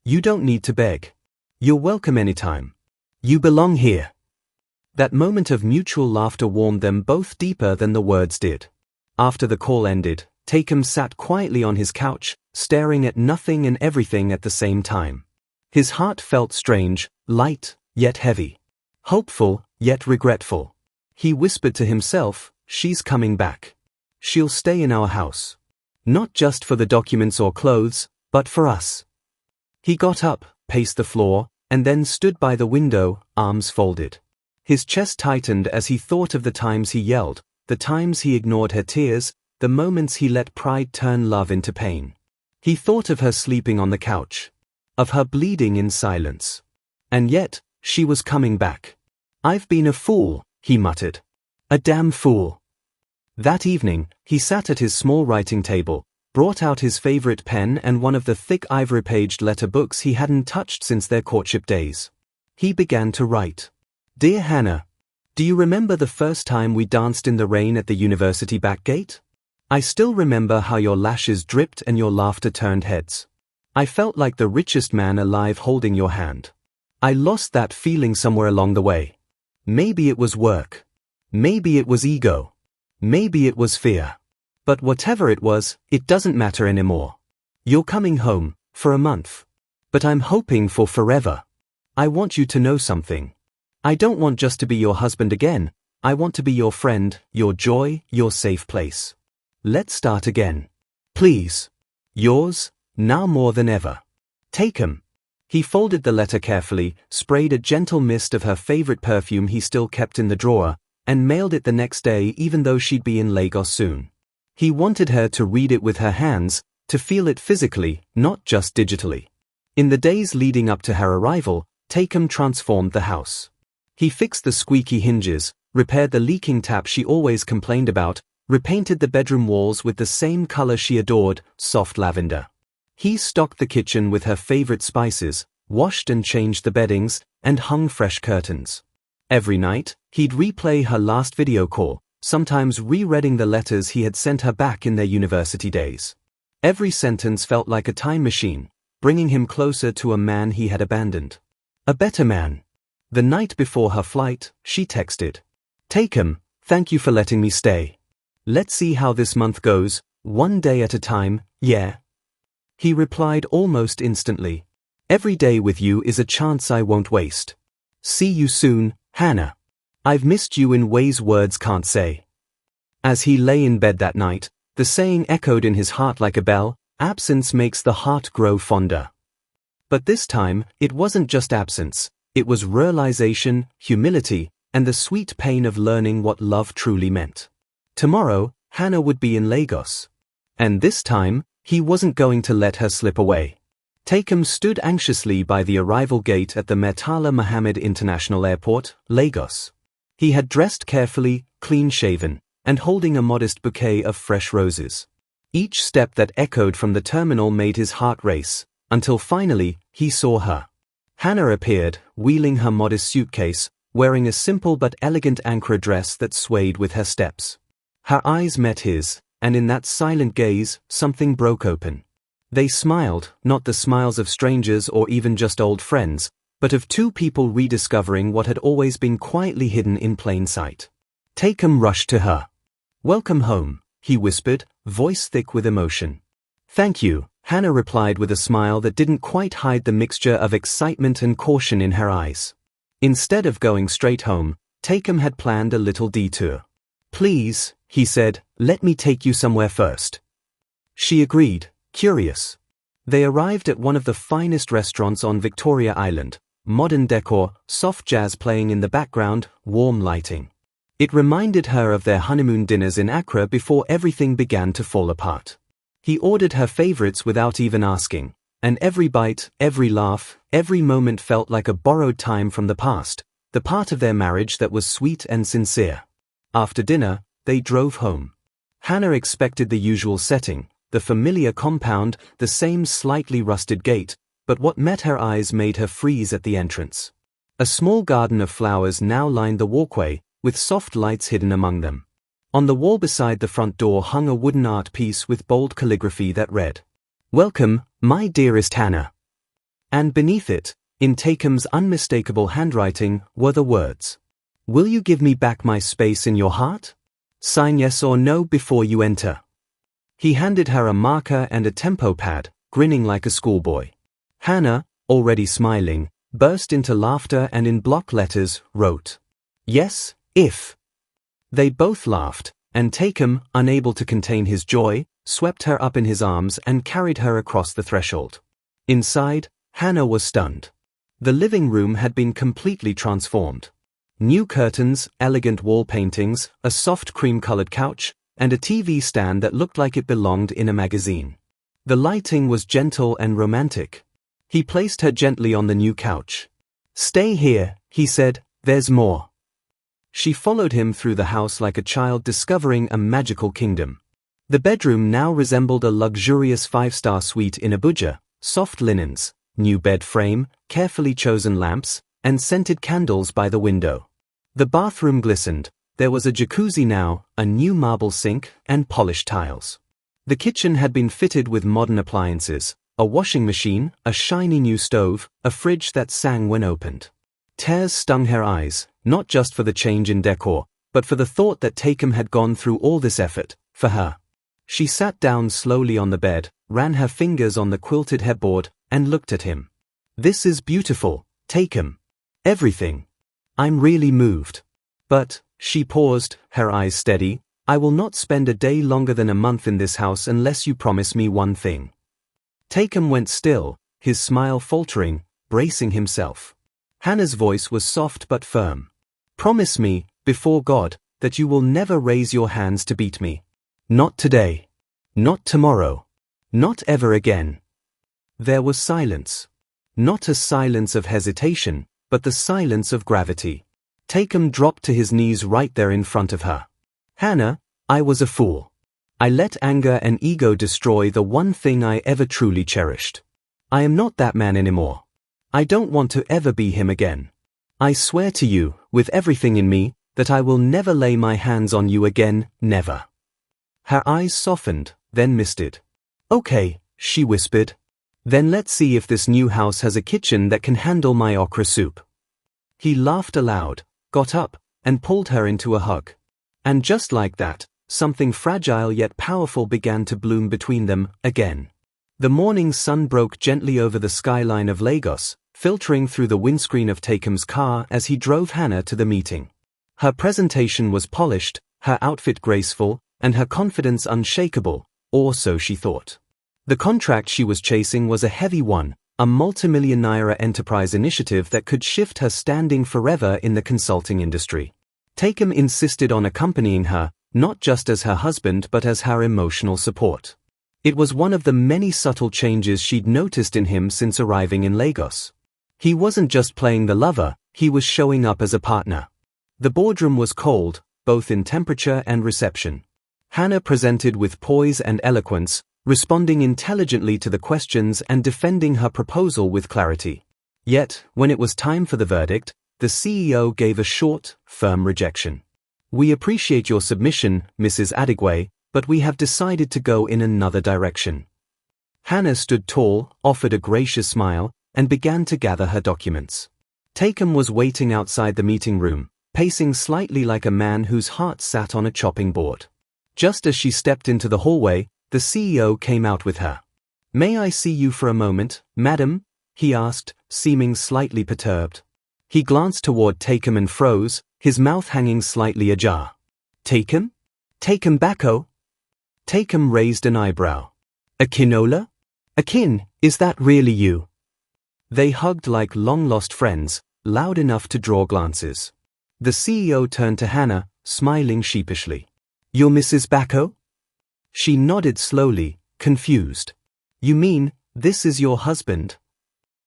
You don't need to beg. You're welcome anytime. You belong here." That moment of mutual laughter warmed them both deeper than the words did. After the call ended, Takum sat quietly on his couch, staring at nothing and everything at the same time. His heart felt strange, light, yet heavy. Hopeful, yet regretful. He whispered to himself, "She's coming back. She'll stay in our house. Not just for the documents or clothes, but for us." He got up, paced the floor, and then stood by the window, arms folded. His chest tightened as he thought of the times he yelled, the times he ignored her tears, the moments he let pride turn love into pain. He thought of her sleeping on the couch. Of her bleeding in silence. And yet, she was coming back. "I've been a fool," he muttered. "A damn fool." That evening, he sat at his small writing table, brought out his favorite pen and one of the thick ivory-paged letter books he hadn't touched since their courtship days. He began to write. "Dear Hannah, do you remember the first time we danced in the rain at the university back gate? I still remember how your lashes dripped and your laughter turned heads. I felt like the richest man alive holding your hand. I lost that feeling somewhere along the way. Maybe it was work. Maybe it was ego. Maybe it was fear. But whatever it was, it doesn't matter anymore. You're coming home, for a month. But I'm hoping for forever. I want you to know something. I don't want just to be your husband again. I want to be your friend, your joy, your safe place. Let's start again. Please. Yours, now more than ever. Takum." He folded the letter carefully, sprayed a gentle mist of her favorite perfume he still kept in the drawer, and mailed it the next day even though she'd be in Lagos soon. He wanted her to read it with her hands, to feel it physically, not just digitally. In the days leading up to her arrival, Takum transformed the house. He fixed the squeaky hinges, repaired the leaking tap she always complained about, repainted the bedroom walls with the same color she adored, soft lavender. He stocked the kitchen with her favorite spices, washed and changed the beddings, and hung fresh curtains. Every night, he'd replay her last video call, sometimes rereading the letters he had sent her back in their university days. Every sentence felt like a time machine, bringing him closer to a man he had abandoned. A better man. The night before her flight, she texted, "Takum, thank you for letting me stay. Let's see how this month goes, one day at a time, yeah." He replied almost instantly, "Every day with you is a chance I won't waste. See you soon, Hannah. I've missed you in ways words can't say." As he lay in bed that night, The saying echoed in his heart like a bell, absence makes the heart grow fonder. But this time, it wasn't just absence, it was realization, humility, and the sweet pain of learning what love truly meant. Tomorrow, Hannah would be in Lagos. And this time, he wasn't going to let her slip away. Takum stood anxiously by the arrival gate at the Murtala Muhammad International Airport, Lagos. He had dressed carefully, clean-shaven, and holding a modest bouquet of fresh roses. Each step that echoed from the terminal made his heart race, until finally, he saw her. Hannah appeared, wheeling her modest suitcase, wearing a simple but elegant Ankara dress that swayed with her steps. Her eyes met his, and in that silent gaze, something broke open. They smiled, not the smiles of strangers or even just old friends, but of two people rediscovering what had always been quietly hidden in plain sight. Takum rushed to her. "Welcome home," he whispered, voice thick with emotion. "Thank you," Hannah replied with a smile that didn't quite hide the mixture of excitement and caution in her eyes. Instead of going straight home, Takum had planned a little detour. "Please," he said, "let me take you somewhere first." She agreed, curious. They arrived at one of the finest restaurants on Victoria Island, modern decor, soft jazz playing in the background, warm lighting. It reminded her of their honeymoon dinners in Accra before everything began to fall apart. He ordered her favorites without even asking, and every bite, every laugh, every moment felt like a borrowed time from the past, the part of their marriage that was sweet and sincere. After dinner, they drove home. Hannah expected the usual setting, the familiar compound, the same slightly rusted gate, but what met her eyes made her freeze at the entrance. A small garden of flowers now lined the walkway, with soft lights hidden among them. On the wall beside the front door hung a wooden art piece with bold calligraphy that read, "Welcome, my dearest Hannah." And beneath it, in Takum's unmistakable handwriting, were the words, "Will you give me back my space in your heart? Sign yes or no before you enter." He handed her a marker and a tempo pad, grinning like a schoolboy. Hannah, already smiling, burst into laughter and in block letters, wrote, "Yes, if." They both laughed, and Takum, unable to contain his joy, swept her up in his arms and carried her across the threshold. Inside, Hannah was stunned. The living room had been completely transformed. New curtains, elegant wall paintings, a soft cream-colored couch, and a TV stand that looked like it belonged in a magazine. The lighting was gentle and romantic. He placed her gently on the new couch. "Stay here," he said, "there's more." She followed him through the house like a child discovering a magical kingdom. The bedroom now resembled a luxurious five-star suite in Abuja, soft linens, new bed frame, carefully chosen lamps, and scented candles by the window. The bathroom glistened. There was a jacuzzi now, a new marble sink, and polished tiles. The kitchen had been fitted with modern appliances, a washing machine, a shiny new stove, a fridge that sang when opened. Tears stung her eyes, not just for the change in decor, but for the thought that Takum had gone through all this effort, for her. She sat down slowly on the bed, ran her fingers on the quilted headboard, and looked at him. "This is beautiful, Takum. Everything. I'm really moved. But," she paused, her eyes steady, "I will not spend a day longer than a month in this house unless you promise me one thing." Takum went still, his smile faltering, bracing himself. Hannah's voice was soft but firm. "Promise me, before God, that you will never raise your hands to beat me. Not today. Not tomorrow. Not ever again." There was silence. Not a silence of hesitation, but the silence of gravity. Takum dropped to his knees right there in front of her. "Hannah, I was a fool. I let anger and ego destroy the one thing I ever truly cherished. I am not that man anymore. I don't want to ever be him again. I swear to you, with everything in me, that I will never lay my hands on you again, never." Her eyes softened, then misted. "Okay," she whispered. "Then let's see if this new house has a kitchen that can handle my okra soup." He laughed aloud, got up, and pulled her into a hug. And just like that, something fragile yet powerful began to bloom between them, again. The morning sun broke gently over the skyline of Lagos, filtering through the windscreen of Takum's car as he drove Hannah to the meeting. Her presentation was polished, her outfit graceful, and her confidence unshakable, or so she thought. The contract she was chasing was a heavy one, a multimillion naira enterprise initiative that could shift her standing forever in the consulting industry. Takum insisted on accompanying her, not just as her husband but as her emotional support. It was one of the many subtle changes she'd noticed in him since arriving in Lagos. He wasn't just playing the lover, he was showing up as a partner. The boardroom was cold, both in temperature and reception. Hannah presented with poise and eloquence, responding intelligently to the questions and defending her proposal with clarity. Yet, when it was time for the verdict, the CEO gave a short, firm rejection. "We appreciate your submission, Mrs. Adigwe, but we have decided to go in another direction." Hannah stood tall, offered a gracious smile, and began to gather her documents. Takum was waiting outside the meeting room, pacing slightly like a man whose heart sat on a chopping board. Just as she stepped into the hallway, the CEO came out with her. "May I see you for a moment, madam?" he asked, seeming slightly perturbed. He glanced toward Takum and froze, his mouth hanging slightly ajar. "Takum? Takum Bako?" Takum raised an eyebrow. "Akinola? Akin, is that really you?" They hugged like long-lost friends, loud enough to draw glances. The CEO turned to Hannah, smiling sheepishly. "You're Mrs. Bako?" She nodded slowly, confused. "You mean, this is your husband?"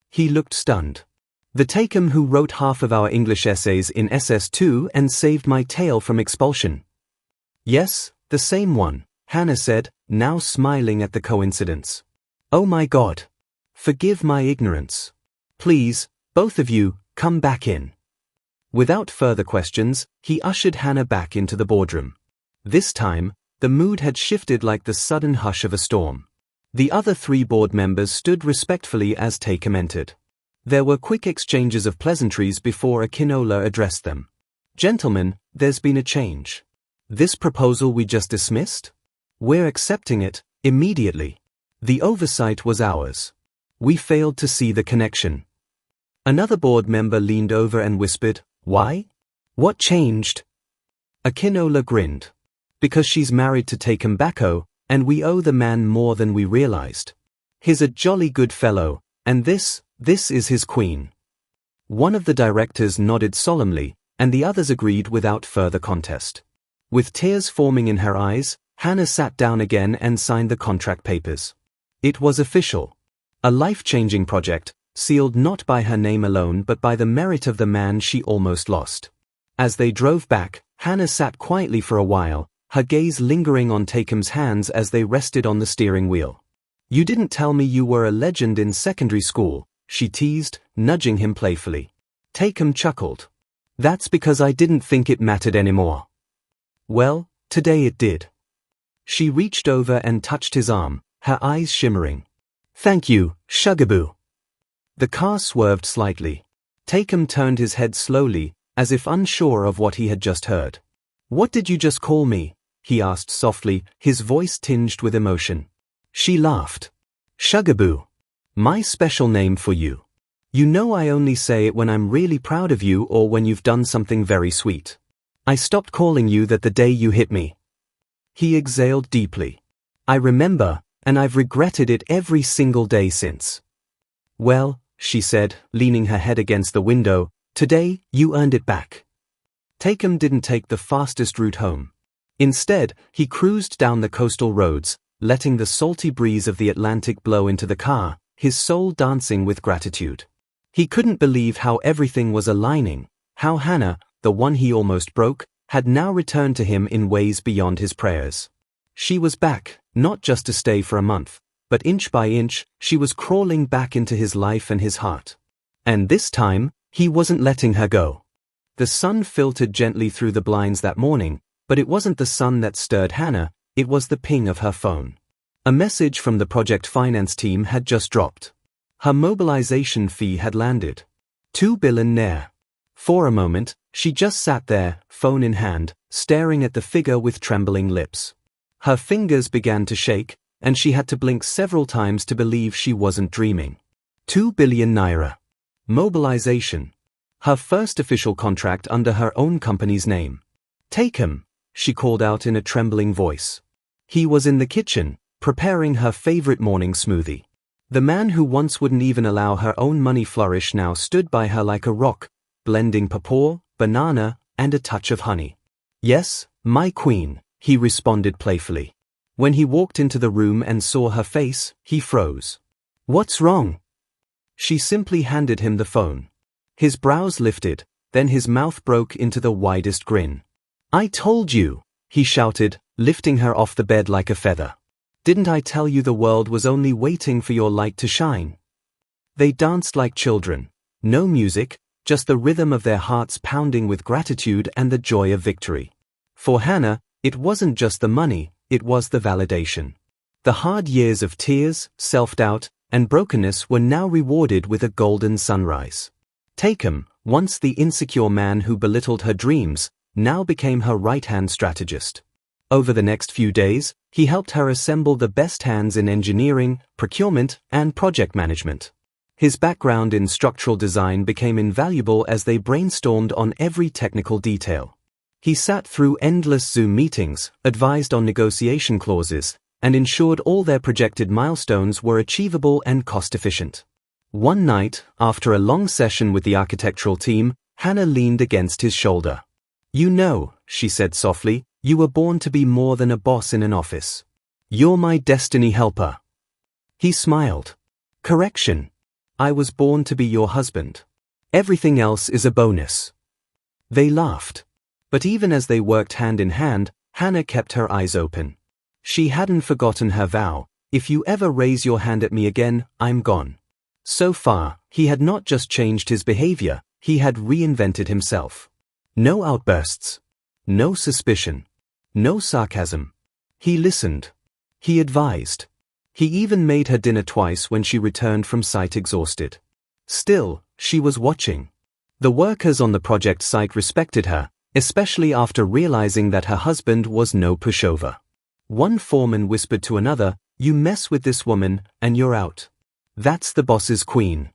He looked stunned. "The Takum who wrote half of our English essays in SS2 and saved my tail from expulsion." "Yes, the same one," Hannah said, now smiling at the coincidence. "Oh my God. Forgive my ignorance. Please, both of you, come back in." Without further questions, he ushered Hannah back into the boardroom. This time, the mood had shifted like the sudden hush of a storm. The other 3 board members stood respectfully as Takum entered. There were quick exchanges of pleasantries before Akinola addressed them. "Gentlemen, there's been a change. This proposal we just dismissed? We're accepting it, immediately. The oversight was ours. We failed to see the connection." Another board member leaned over and whispered, "Why? What changed?" Akinola grinned. "Because she's married to Takum Bako, and we owe the man more than we realized. He's a jolly good fellow, and this is his queen." One of the directors nodded solemnly, and the others agreed without further contest. With tears forming in her eyes, Hannah sat down again and signed the contract papers. It was official. A life-changing project, sealed not by her name alone but by the merit of the man she almost lost. As they drove back, Hannah sat quietly for a while, her gaze lingering on Takum's hands as they rested on the steering wheel. "You didn't tell me you were a legend in secondary school," she teased, nudging him playfully. Takum chuckled. "That's because I didn't think it mattered anymore." "Well, today it did." She reached over and touched his arm, her eyes shimmering. "Thank you, Shugaboo." The car swerved slightly. Takum turned his head slowly, as if unsure of what he had just heard. "What did you just call me?" he asked softly, his voice tinged with emotion. She laughed. "Shugaboo. My special name for you. You know I only say it when I'm really proud of you or when you've done something very sweet. I stopped calling you that the day you hit me." He exhaled deeply. "I remember, and I've regretted it every single day since." "Well," she said, leaning her head against the window, "today, you earned it back." Takum didn't take the fastest route home. Instead, he cruised down the coastal roads, letting the salty breeze of the Atlantic blow into the car, his soul dancing with gratitude. He couldn't believe how everything was aligning, how Hannah, the one he almost broke, had now returned to him in ways beyond his prayers. She was back, not just to stay for a month, but inch by inch, she was crawling back into his life and his heart. And this time, he wasn't letting her go. The sun filtered gently through the blinds that morning, but it wasn't the sun that stirred Hannah, it was the ping of her phone. A message from the project finance team had just dropped. Her mobilization fee had landed. 2 billion nair. For a moment, she just sat there, phone in hand, staring at the figure with trembling lips. Her fingers began to shake, and she had to blink several times to believe she wasn't dreaming. 2 billion naira. Mobilization. Her first official contract under her own company's name. Takum. she called out in a trembling voice. He was in the kitchen, preparing her favorite morning smoothie. The man who once wouldn't even allow her own money flourish now stood by her like a rock, blending papaw, banana, and a touch of honey. "Yes, my queen," he responded playfully. When he walked into the room and saw her face, he froze. "What's wrong?" She simply handed him the phone. His brows lifted, then his mouth broke into the widest grin. "I told you," he shouted, lifting her off the bed like a feather. "Didn't I tell you the world was only waiting for your light to shine?" They danced like children. No music, just the rhythm of their hearts pounding with gratitude and the joy of victory. For Hannah, it wasn't just the money, it was the validation. The hard years of tears, self-doubt, and brokenness were now rewarded with a golden sunrise. Takum, once the insecure man who belittled her dreams, now became her right-hand strategist. Over the next few days, he helped her assemble the best hands in engineering, procurement, and project management. His background in structural design became invaluable as they brainstormed on every technical detail. He sat through endless Zoom meetings, advised on negotiation clauses, and ensured all their projected milestones were achievable and cost-efficient. One night, after a long session with the architectural team, Hannah leaned against his shoulder. "You know," she said softly, "you were born to be more than a boss in an office. You're my destiny helper." He smiled. "Correction. I was born to be your husband. Everything else is a bonus." They laughed. But even as they worked hand in hand, Hannah kept her eyes open. She hadn't forgotten her vow: "If you ever raise your hand at me again, I'm gone." So far, he had not just changed his behavior, he had reinvented himself. No outbursts. No suspicion. No sarcasm. He listened. He advised. He even made her dinner twice when she returned from site exhausted. Still, she was watching. The workers on the project site respected her, especially after realizing that her husband was no pushover. One foreman whispered to another, "You mess with this woman, and you're out. That's the boss's queen."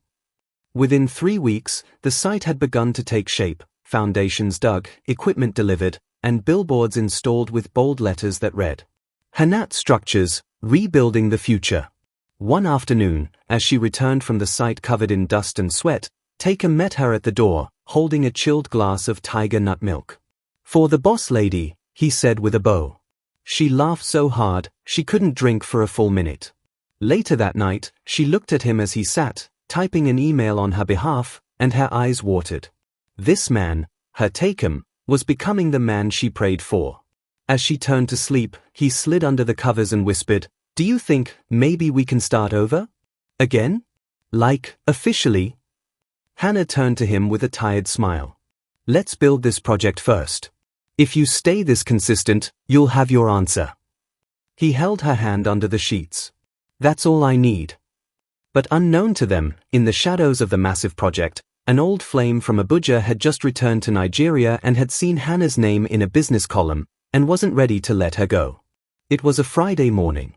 Within 3 weeks, the site had begun to take shape, foundations dug, equipment delivered, and billboards installed with bold letters that read, "Hanat Structures, Rebuilding the Future." One afternoon, as she returned from the site covered in dust and sweat, Takum met her at the door, holding a chilled glass of tiger nut milk. "For the boss lady," he said with a bow. She laughed so hard, she couldn't drink for a full minute. Later that night, she looked at him as he sat, typing an email on her behalf, and her eyes watered. This man, her Takum, was becoming the man she prayed for. As she turned to sleep, he slid under the covers and whispered, "Do you think maybe we can start over? Again? Like, officially?" Hannah turned to him with a tired smile. "Let's build this project first. If you stay this consistent, you'll have your answer." He held her hand under the sheets. "That's all I need." But unknown to them, in the shadows of the massive project, an old flame from Abuja had just returned to Nigeria and had seen Hannah's name in a business column, and wasn't ready to let her go. It was a Friday morning.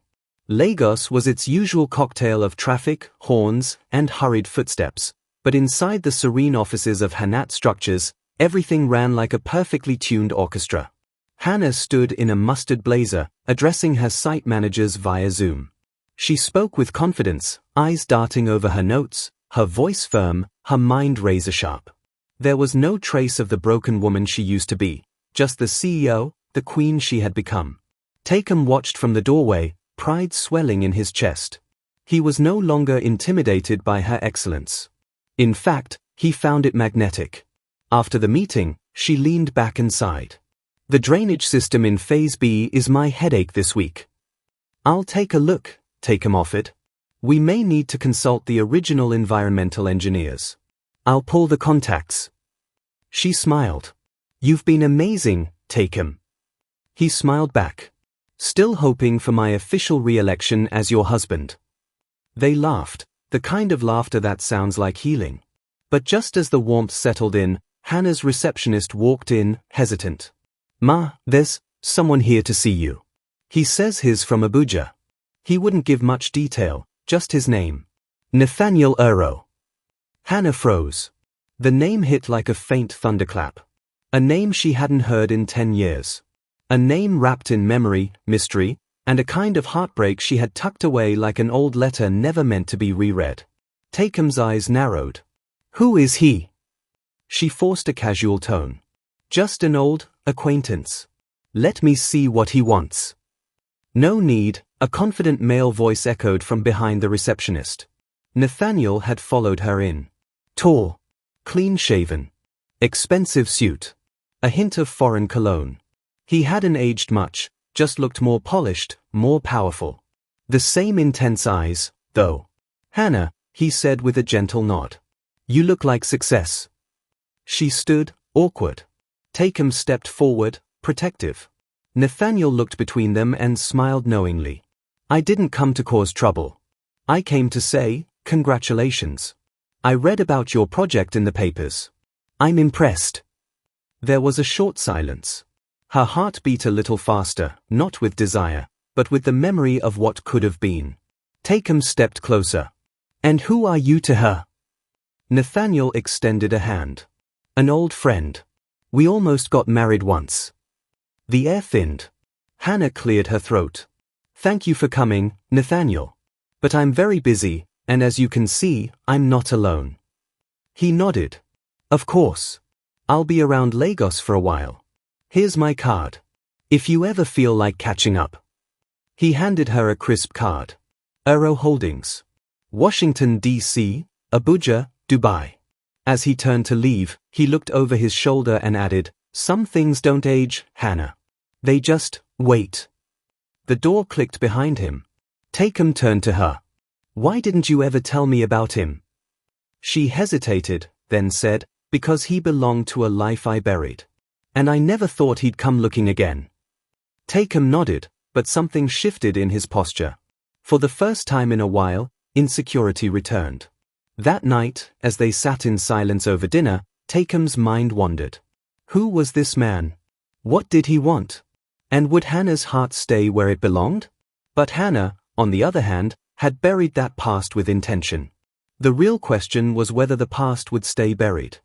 Lagos was its usual cocktail of traffic, horns, and hurried footsteps, but inside the serene offices of Hanat Structures, everything ran like a perfectly tuned orchestra. Hannah stood in a mustard blazer, addressing her site managers via Zoom. She spoke with confidence, eyes darting over her notes, her voice firm, her mind razor-sharp. There was no trace of the broken woman she used to be, just the CEO, the queen she had become. Takum watched from the doorway, pride swelling in his chest. He was no longer intimidated by her excellence. In fact, he found it magnetic. After the meeting, she leaned back and sighed. "The drainage system in Phase B is my headache this week." "I'll take a look," Takum offered. "We may need to consult the original environmental engineers. I'll pull the contacts." She smiled. "You've been amazing, Takum." He smiled back. "Still hoping for my official re-election as your husband." They laughed, the kind of laughter that sounds like healing. But just as the warmth settled in, Hannah's receptionist walked in, hesitant. "Ma, there's someone here to see you. He says he's from Abuja." He wouldn't give much detail, just his name. "Nathaniel Earrow." Hannah froze. The name hit like a faint thunderclap. A name she hadn't heard in 10 years. A name wrapped in memory, mystery, and a kind of heartbreak she had tucked away like an old letter never meant to be reread. Takum's eyes narrowed. Who is he? She forced a casual tone. Just an old acquaintance. Let me see what he wants. No need, a confident male voice echoed from behind the receptionist. Nathaniel had followed her in. Tall, clean-shaven, expensive suit, a hint of foreign cologne. He hadn't aged much, just looked more polished, more powerful. The same intense eyes, though. Hannah, he said with a gentle nod. You look like success. She stood, awkward. Takum stepped forward, protective. Nathaniel looked between them and smiled knowingly. I didn't come to cause trouble. I came to say, congratulations. I read about your project in the papers. I'm impressed. There was a short silence. Her heart beat a little faster, not with desire, but with the memory of what could have been. Takum stepped closer. And who are you to her? Nathaniel extended a hand. An old friend. We almost got married once. The air thinned. Hannah cleared her throat. Thank you for coming, Nathaniel. But I'm very busy, and as you can see, I'm not alone. He nodded. Of course. I'll be around Lagos for a while. Here's my card. If you ever feel like catching up. He handed her a crisp card. Aero Holdings. Washington, D.C., Abuja, Dubai. As he turned to leave, he looked over his shoulder and added, Some things don't age, Hannah. They just wait. The door clicked behind him. Takum turned to her. Why didn't you ever tell me about him? She hesitated, then said, Because he belonged to a life I buried. And I never thought he'd come looking again. Takum nodded, but something shifted in his posture. For the first time in a while, insecurity returned. That night, as they sat in silence over dinner, Takum's mind wandered. Who was this man? What did he want? And would Hannah's heart stay where it belonged? But Hannah, on the other hand, had buried that past with intention. The real question was whether the past would stay buried.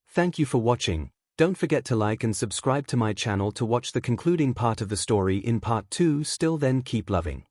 Thank you for watching. Don't forget to like and subscribe to my channel to watch the concluding part of the story in part 2. Still then, keep loving.